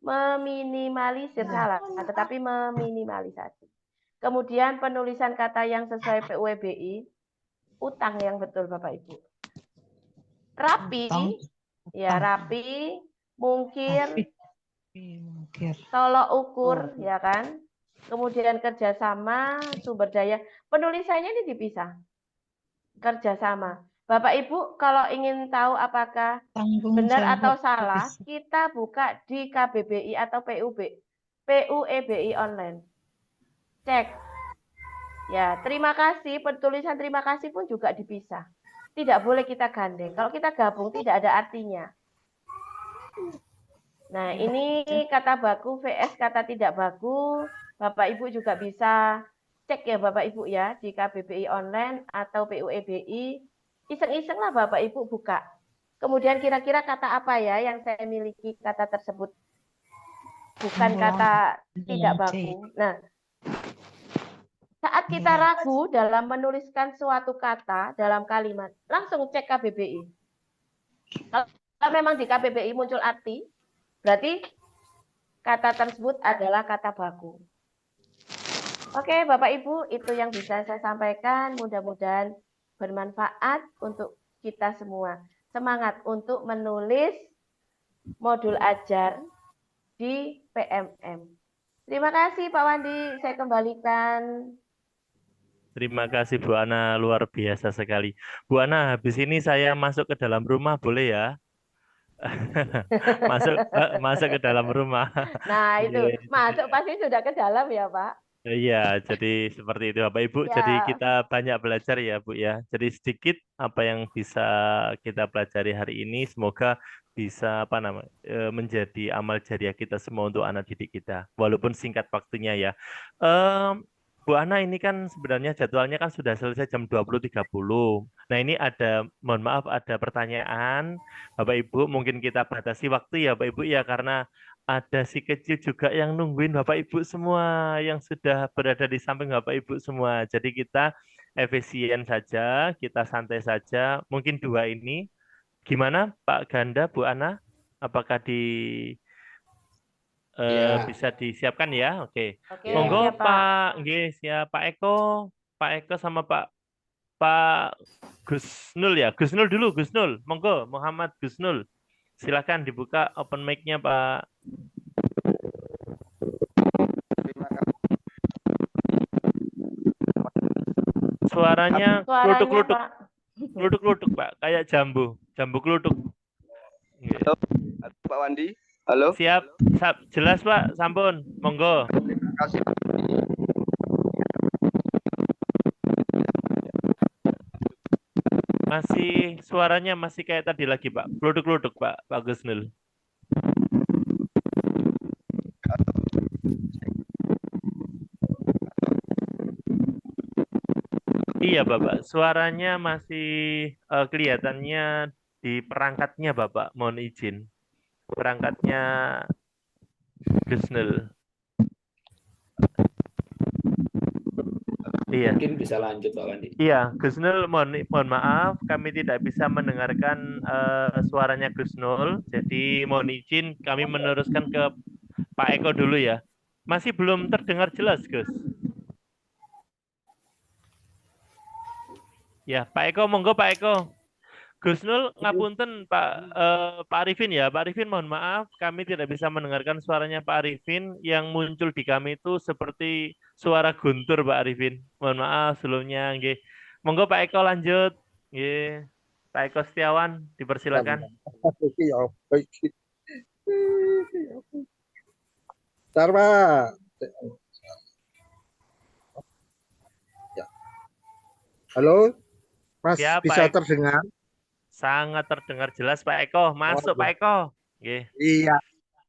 Speaker 3: meminimalisir salah, tetapi meminimalisasi. Kemudian penulisan kata yang sesuai PUEBI, utang yang betul Bapak Ibu. Rapi, ya rapi, mungkir, tolok ukur, ya kan. Kemudian kerjasama, sumber daya. Penulisannya ini dipisah. Kerjasama. Bapak Ibu, kalau ingin tahu apakah benar atau salah, kita buka di KBBI atau PUEBI online. Cek. Ya, terima kasih. Penulisan terima kasih pun juga dipisah. Tidak boleh kita gandeng. Kalau kita gabung tidak ada artinya. Nah, ini kata baku vs kata tidak baku. Bapak Ibu juga bisa cek ya Bapak Ibu ya di KBBI online atau PUEBI. Iseng-iseng lah Bapak Ibu buka. Kemudian kira-kira kata apa ya yang saya miliki kata tersebut. Bukan kata tidak baku. Nah, saat kita ragu dalam menuliskan suatu kata dalam kalimat, langsung cek KBBI. Kalau memang di KBBI muncul arti, berarti kata tersebut adalah kata baku. Oke, Bapak Ibu, itu yang bisa saya sampaikan. Mudah-mudahan bermanfaat untuk kita semua. Semangat untuk menulis modul ajar di PMM. Terima kasih Pak Wandi, saya kembalikan.
Speaker 1: Terima kasih Bu Ana, luar biasa sekali. Bu Ana, habis ini saya masuk ke dalam rumah boleh ya? masuk ke dalam rumah.
Speaker 3: Nah, itu masuk pasti sudah ke dalam ya, Pak.
Speaker 1: Iya, jadi seperti itu Bapak Ibu.
Speaker 3: Ya.
Speaker 1: Jadi kita banyak belajar ya Bu ya. Jadi sedikit apa yang bisa kita pelajari hari ini semoga bisa menjadi amal jariah kita semua untuk anak didik kita. Walaupun singkat waktunya ya. Bu Ana ini kan sebenarnya jadwalnya kan sudah selesai jam 20.30. Nah ini mohon maaf ada pertanyaan Bapak Ibu, mungkin kita batasi waktu ya Bapak Ibu ya karena ada si kecil juga yang nungguin Bapak Ibu semua yang sudah berada di samping Bapak Ibu semua. Jadi kita efisien saja, kita santai saja. Mungkin dua ini gimana Pak Ganda, Bu Ana? Apakah bisa disiapkan ya? Oke. Monggo ya, Pak ya Pak Eko sama Pak Gusnul ya. Gusnul dulu, Gusnul. Monggo Muhammad Gusnul. Silakan dibuka open mic-nya Pak. Suaranya klutuk-klutuk. Klutuk-klutuk Pak, kayak jambu klutuk.
Speaker 13: Halo, Pak Wandi. Halo.
Speaker 1: Siap, jelas Pak, sampun, monggo.
Speaker 13: Terima kasih.
Speaker 1: Suaranya masih kayak tadi lagi Pak, kluduk-kluduk Pak Gusnul. Iya Bapak, suaranya masih kelihatannya di perangkatnya Bapak, mohon izin. Perangkatnya Gusnul. Iya.
Speaker 2: Mungkin bisa lanjut Pak Wandi.
Speaker 1: Iya, Gusnul mohon maaf kami tidak bisa mendengarkan suaranya Gusnul. Jadi mohon izin kami meneruskan ke Pak Eko dulu ya. Masih belum terdengar jelas, Gus. Ya, Pak Eko, monggo Pak Eko. Gus Nul, ngapunten Pak Arifin ya. Pak Arifin mohon maaf, kami tidak bisa mendengarkan suaranya Pak Arifin. Yang muncul di kami itu seperti suara guntur Pak Arifin. Mohon maaf sebelumnya. Nggih. Monggo Pak Eko lanjut. Nggih. Pak Eko Setiawan, dipersilakan.
Speaker 5: Bentar, Pak. Ya. Halo, Mas,
Speaker 1: Ya,
Speaker 5: bisa
Speaker 1: Pak Eko.
Speaker 5: terdengar?
Speaker 1: Sangat terdengar jelas Pak Eko. Masuk Pak Eko. Nggih.
Speaker 5: Iya.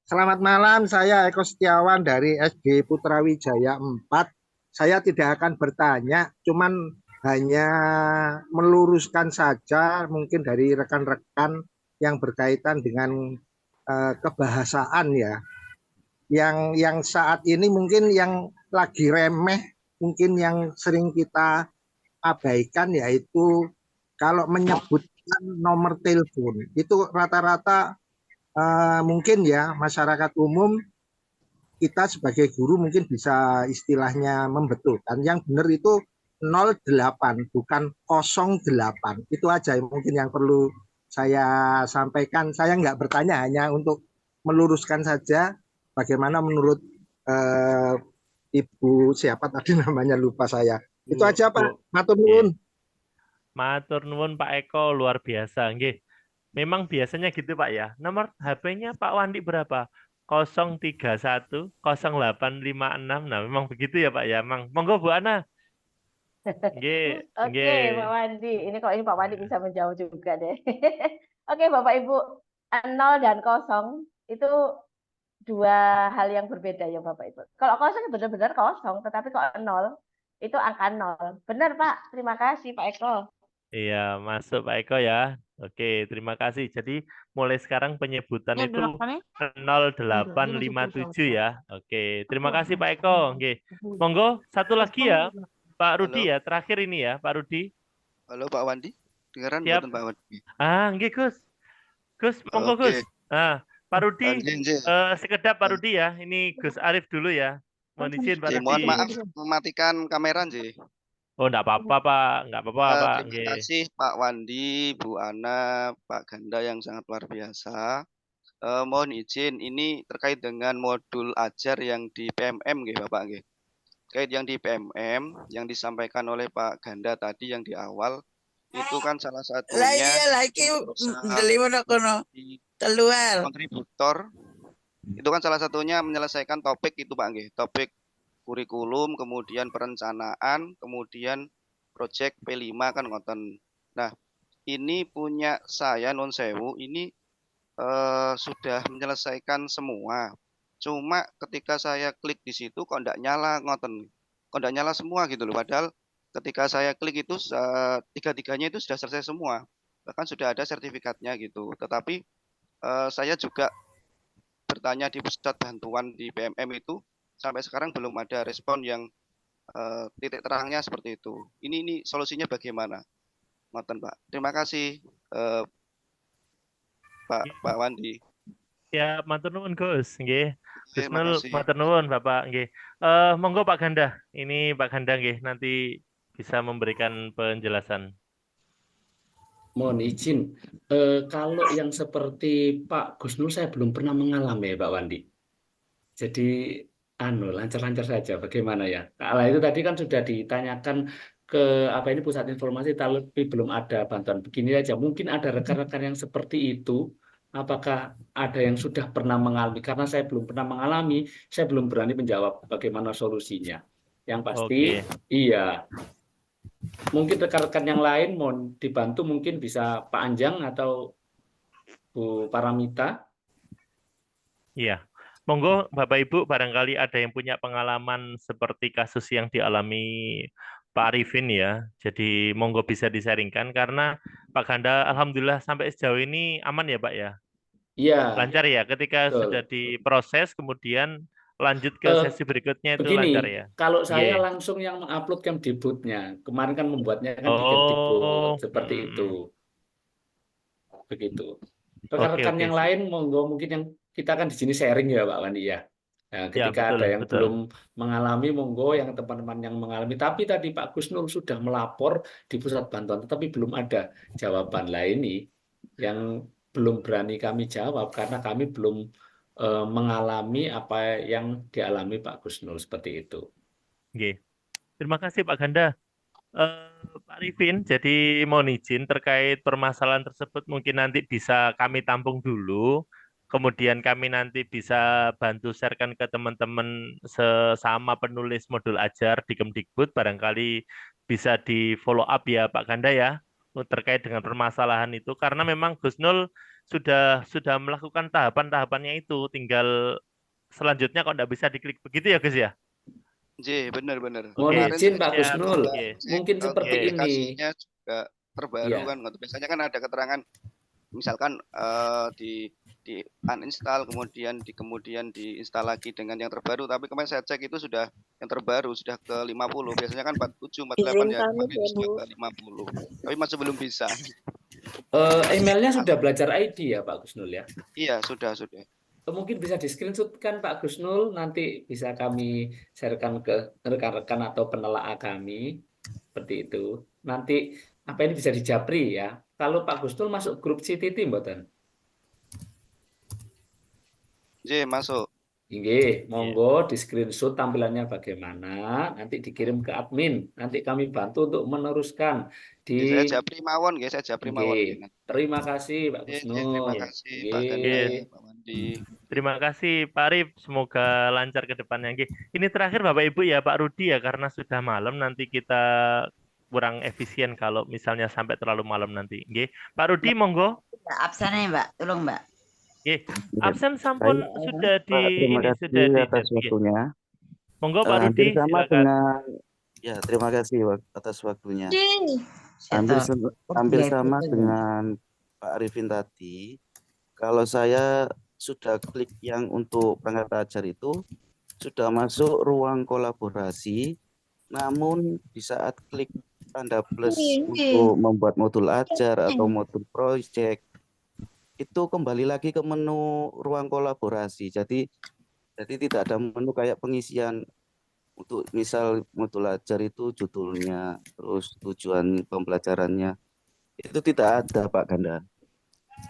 Speaker 5: Selamat malam, saya Eko Setiawan dari SD Putra Wijaya 4. Saya tidak akan bertanya, cuman hanya meluruskan saja mungkin dari rekan-rekan yang berkaitan dengan kebahasaan ya. Yang saat ini mungkin yang lagi remeh, mungkin yang sering kita abaikan yaitu kalau menyebutkan nomor telepon itu rata-rata mungkin ya masyarakat umum kita sebagai guru mungkin bisa istilahnya membetulkan yang benar itu 08 bukan 08. Itu aja mungkin yang perlu saya sampaikan. Saya nggak bertanya, hanya untuk meluruskan saja bagaimana menurut Ibu siapa tadi namanya lupa saya. Itu aja Pak. Matur nuwun.
Speaker 1: Matur nuwun Pak Eko, luar biasa. Nggih. Memang biasanya gitu Pak ya. Nomor HP-nya Pak Wandi berapa? 031 0856. Nah, memang begitu ya Pak ya. Monggo Bu Ana. Nggih,
Speaker 3: Oke, Pak Wandi. Ini kalau ini Pak Wandi bisa menjawab juga deh. Oke, Bapak Ibu, 0 dan 0 itu dua hal yang berbeda ya Bapak Ibu. Kalau 0 benar-benar 0, tetapi kalau 0 itu angka 0. Benar Pak, terima kasih Pak Eko.
Speaker 1: Iya, masuk Pak Eko ya. Oke, terima kasih. Jadi mulai sekarang penyebutan itu 0857 ya. Oke, terima kasih Pak Eko. Oke. Monggo satu lagi ya, Pak Rudi ya. Terakhir ini ya, Pak Rudi.
Speaker 13: Halo Pak Wandi, dengaran
Speaker 1: Siap.
Speaker 13: Pak Wandi?
Speaker 1: Nggih Gus. Gus, monggo Gus. Pak Rudi, sekedap Pak Rudi ya. Ini Gus Arif dulu ya. Mohon izin Pak Rudi.
Speaker 13: Mohon maaf mematikan kamera Nji.
Speaker 1: Oh, enggak apa-apa Pak, enggak apa-apa Pak.
Speaker 13: Terima kasih Pak Wandi, Bu Ana, Pak Ganda yang sangat luar biasa. Mohon izin, ini terkait dengan modul ajar yang di PMM nggih Bapak nggih. Terkait yang di PMM yang disampaikan oleh Pak Ganda tadi yang di awal itu kan salah satunya keluar kontributor. Itu kan salah satunya menyelesaikan topik itu Pak nggih. Topik kurikulum, kemudian perencanaan, kemudian proyek P5 kan ngoten. Nah, ini punya saya non sewu ini sudah menyelesaikan semua. Cuma ketika saya klik di situ kok enggak nyala ngoten. Kok enggak nyala semua gitu loh. Padahal ketika saya klik itu tiga-tiganya itu sudah selesai semua. Bahkan sudah ada sertifikatnya gitu. Tetapi saya juga bertanya di pusat bantuan di PMM itu sampai sekarang belum ada respon yang titik terangnya seperti itu. Ini solusinya bagaimana? Ngoten Pak. Terima kasih Pak Wandi.
Speaker 1: Ya, matur nuwun Gus, nggih. Gus Nul, matur nuwun Bapak, nggih. Monggo Pak Ganda. Ini Pak Ganda nggih, nanti bisa memberikan penjelasan.
Speaker 2: Mohon izin, kalau yang seperti Pak Gus Nur saya belum pernah mengalami Pak Wandi. Jadi lancar-lancar saja bagaimana ya. Kalau itu tadi kan sudah ditanyakan ke pusat informasi, tapi belum ada bantuan begini aja. Mungkin ada rekan-rekan yang seperti itu. Apakah ada yang sudah pernah mengalami? Karena saya belum pernah mengalami, saya belum berani menjawab bagaimana solusinya. Yang pasti, iya. Mungkin rekan-rekan yang lain mau dibantu, mungkin bisa Pak Anjang atau Bu Paramita.
Speaker 1: Iya. Monggo Bapak Ibu, barangkali ada yang punya pengalaman seperti kasus yang dialami Pak Arifin ya. Jadi monggo bisa disaringkan karena Pak Ganda alhamdulillah sampai sejauh ini aman ya Pak ya.
Speaker 2: Iya.
Speaker 1: Lancar ya ketika sudah diproses kemudian lanjut ke sesi berikutnya itu
Speaker 2: begini,
Speaker 1: lancar ya.
Speaker 2: Kalau saya langsung yang mengupload Kemdikbudnya, kemarin kan membuatnya kan di Kemdikbud seperti itu. Begitu. Rekan-rekan yang lain monggo mungkin yang kita kan di sini sharing ya Pak Wandi ya. Nah,
Speaker 1: Ya,
Speaker 2: ketika
Speaker 1: betul,
Speaker 2: ada yang
Speaker 1: betul.
Speaker 2: belum mengalami, monggo yang teman-teman yang mengalami. Tapi tadi Pak Gusnul sudah melapor di pusat bantuan, tetapi belum ada jawaban. Lah ini yang belum berani kami jawab karena kami belum mengalami apa yang dialami Pak Gusnul seperti itu.
Speaker 1: Oke. Terima kasih Pak Ganda. Pak Rifin, jadi mohon izin terkait permasalahan tersebut mungkin nanti bisa kami tampung dulu, kemudian kami nanti bisa bantu sharekan ke teman-teman sesama penulis modul ajar di Kemdikbud, barangkali bisa di follow up ya Pak Ganda ya, terkait dengan permasalahan itu, karena memang Gusnul sudah melakukan tahapan-tahapannya itu, tinggal selanjutnya kok nggak bisa diklik begitu ya Gus ya?
Speaker 13: Benar-benar.
Speaker 2: Mohon
Speaker 13: Kemarin
Speaker 2: izin
Speaker 13: saya
Speaker 2: Pak
Speaker 13: juga
Speaker 2: Gusnul,
Speaker 13: cek
Speaker 2: mungkin seperti ini.
Speaker 13: notifikasinya juga terbaru
Speaker 2: Ya.
Speaker 13: kan. Biasanya kan ada keterangan misalkan di uninstall kemudian diinstal lagi dengan yang terbaru, tapi kemarin saya cek itu sudah yang terbaru sudah ke 50. Biasanya kan 47, 48 ya, kemarin itu sudah ke 50. Tapi masih belum bisa.
Speaker 2: Emailnya sudah belajar ID ya Pak Gusnul ya?
Speaker 13: Iya, sudah.
Speaker 2: Mungkin bisa di screenshot kan Pak Gusnul, nanti bisa kami sharekan ke rekan-rekan atau penelaah kami seperti itu. Nanti apa ini bisa dijapri ya. Kalau Pak Gusnul masuk grup CTT mboten?
Speaker 13: Masuk.
Speaker 2: Nggih, monggo di screenshot tampilannya bagaimana, nanti dikirim ke admin. Nanti kami bantu untuk meneruskan di
Speaker 13: Saya japri mawon, saya japri mawon.
Speaker 2: Nggih. Terima kasih Pak Gusnul.
Speaker 13: Terima kasih Pak Ganda, Pak Wandi.
Speaker 1: Terima kasih Pak Arif, semoga lancar ke depannya. Ini terakhir Bapak Ibu ya Pak Rudi ya, karena sudah malam nanti kita kurang efisien kalau misalnya sampai terlalu malam nanti. Pak Rudi monggo.
Speaker 14: Absennya Mbak, tolong Mbak.
Speaker 1: Absen sampun sudah di
Speaker 15: terima
Speaker 1: ini
Speaker 15: kasih
Speaker 1: sudah di
Speaker 15: atas waktunya.
Speaker 1: Monggo Pak
Speaker 15: Hampir
Speaker 1: Rudi,
Speaker 15: sama
Speaker 1: silakan.
Speaker 15: dengan ya terima kasih atas waktunya. Hampir sama dengan Pak Arifin tadi. Kalau saya sudah klik yang untuk perangkat ajar itu sudah masuk ruang kolaborasi, namun di saat klik tanda plus untuk membuat modul ajar atau modul project itu kembali lagi ke menu ruang kolaborasi. Jadi tidak ada menu kayak pengisian untuk misal modul ajar itu judulnya, terus tujuan pembelajarannya. Itu tidak ada Pak Ganda.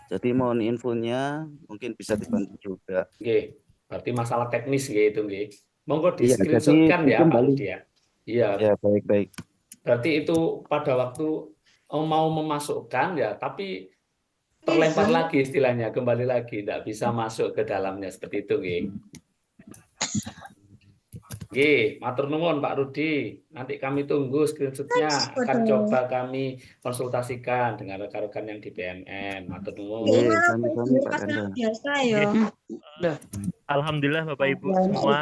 Speaker 15: Jadi mohon infonya mungkin bisa dibantu juga.
Speaker 2: Oke, berarti masalah teknis gitu nggih. Monggo di
Speaker 15: Iya,
Speaker 2: screenshotkan
Speaker 15: jadi
Speaker 2: ya Pak
Speaker 15: kembali.
Speaker 2: Rudi ya. Iya.
Speaker 15: Ya, baik.
Speaker 2: Berarti itu pada waktu mau memasukkan ya, tapi terlempar lagi istilahnya, kembali lagi, tidak bisa masuk ke dalamnya seperti itu nggih. Oke, matur nuwun Pak Rudi. Nanti kami tunggu screenshotnya. Akan coba kami konsultasikan dengan rekan-rekan yang di BMN. Matur nuwun.
Speaker 15: Kami Pak Ganda.
Speaker 1: Alhamdulillah Bapak Ibu semua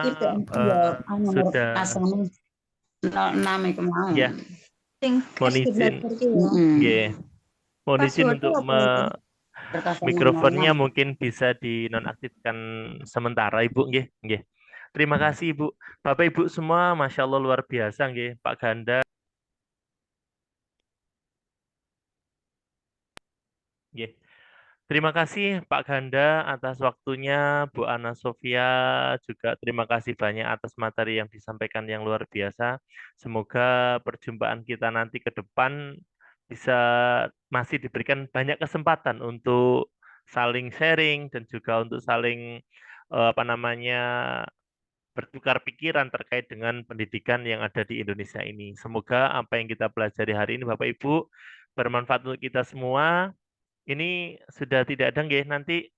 Speaker 1: sudah ya. Mohon izin, mohon izin untuk mikrofonnya mungkin bisa dinonaktifkan sementara Ibu, nggih. Terima kasih Ibu. Bapak Ibu semua, Masya Allah luar biasa nggih, Pak Ganda. Nggih. Terima kasih Pak Ganda atas waktunya, Bu Ana Sofia juga terima kasih banyak atas materi yang disampaikan yang luar biasa. Semoga perjumpaan kita nanti ke depan bisa masih diberikan banyak kesempatan untuk saling sharing dan juga untuk saling bertukar pikiran terkait dengan pendidikan yang ada di Indonesia ini. Semoga apa yang kita pelajari hari ini Bapak Ibu bermanfaat untuk kita semua. Ini sudah tidak ada nggih, nanti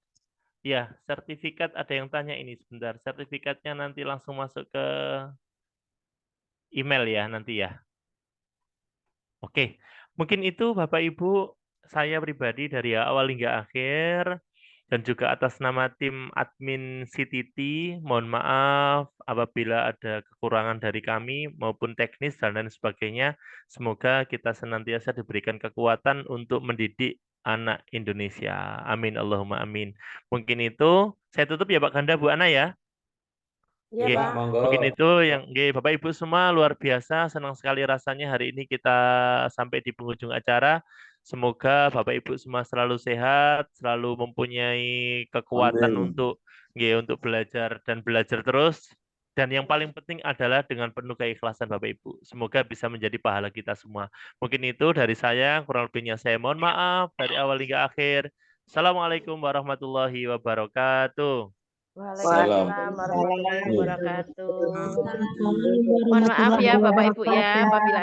Speaker 1: ya sertifikat ada yang tanya ini sebentar. Sertifikatnya nanti langsung masuk ke email ya nanti ya. Oke, mungkin itu Bapak Ibu saya pribadi dari awal hingga akhir dan juga atas nama tim admin CTT, mohon maaf apabila ada kekurangan dari kami maupun teknis dan lain sebagainya. Semoga kita senantiasa diberikan kekuatan untuk mendidik anak Indonesia. Amin Allahumma amin. Mungkin itu saya tutup ya Pak Ganda, Bu Ana ya.
Speaker 6: Iya, Pak.
Speaker 1: Mungkin itu yang Bapak Ibu semua luar biasa, senang sekali rasanya hari ini kita sampai di penghujung acara. Semoga Bapak Ibu semua selalu sehat, selalu mempunyai kekuatan
Speaker 7: Amin.
Speaker 1: untuk belajar dan belajar terus. Dan yang paling penting adalah dengan penuh keikhlasan Bapak Ibu. Semoga bisa menjadi pahala kita semua. Mungkin itu dari saya, kurang lebihnya saya mohon maaf dari awal hingga akhir. Assalamualaikum warahmatullahi wabarakatuh.
Speaker 3: Waalaikumsalam warahmatullahi wabarakatuh. Mohon maaf ya Bapak Ibu ya apabila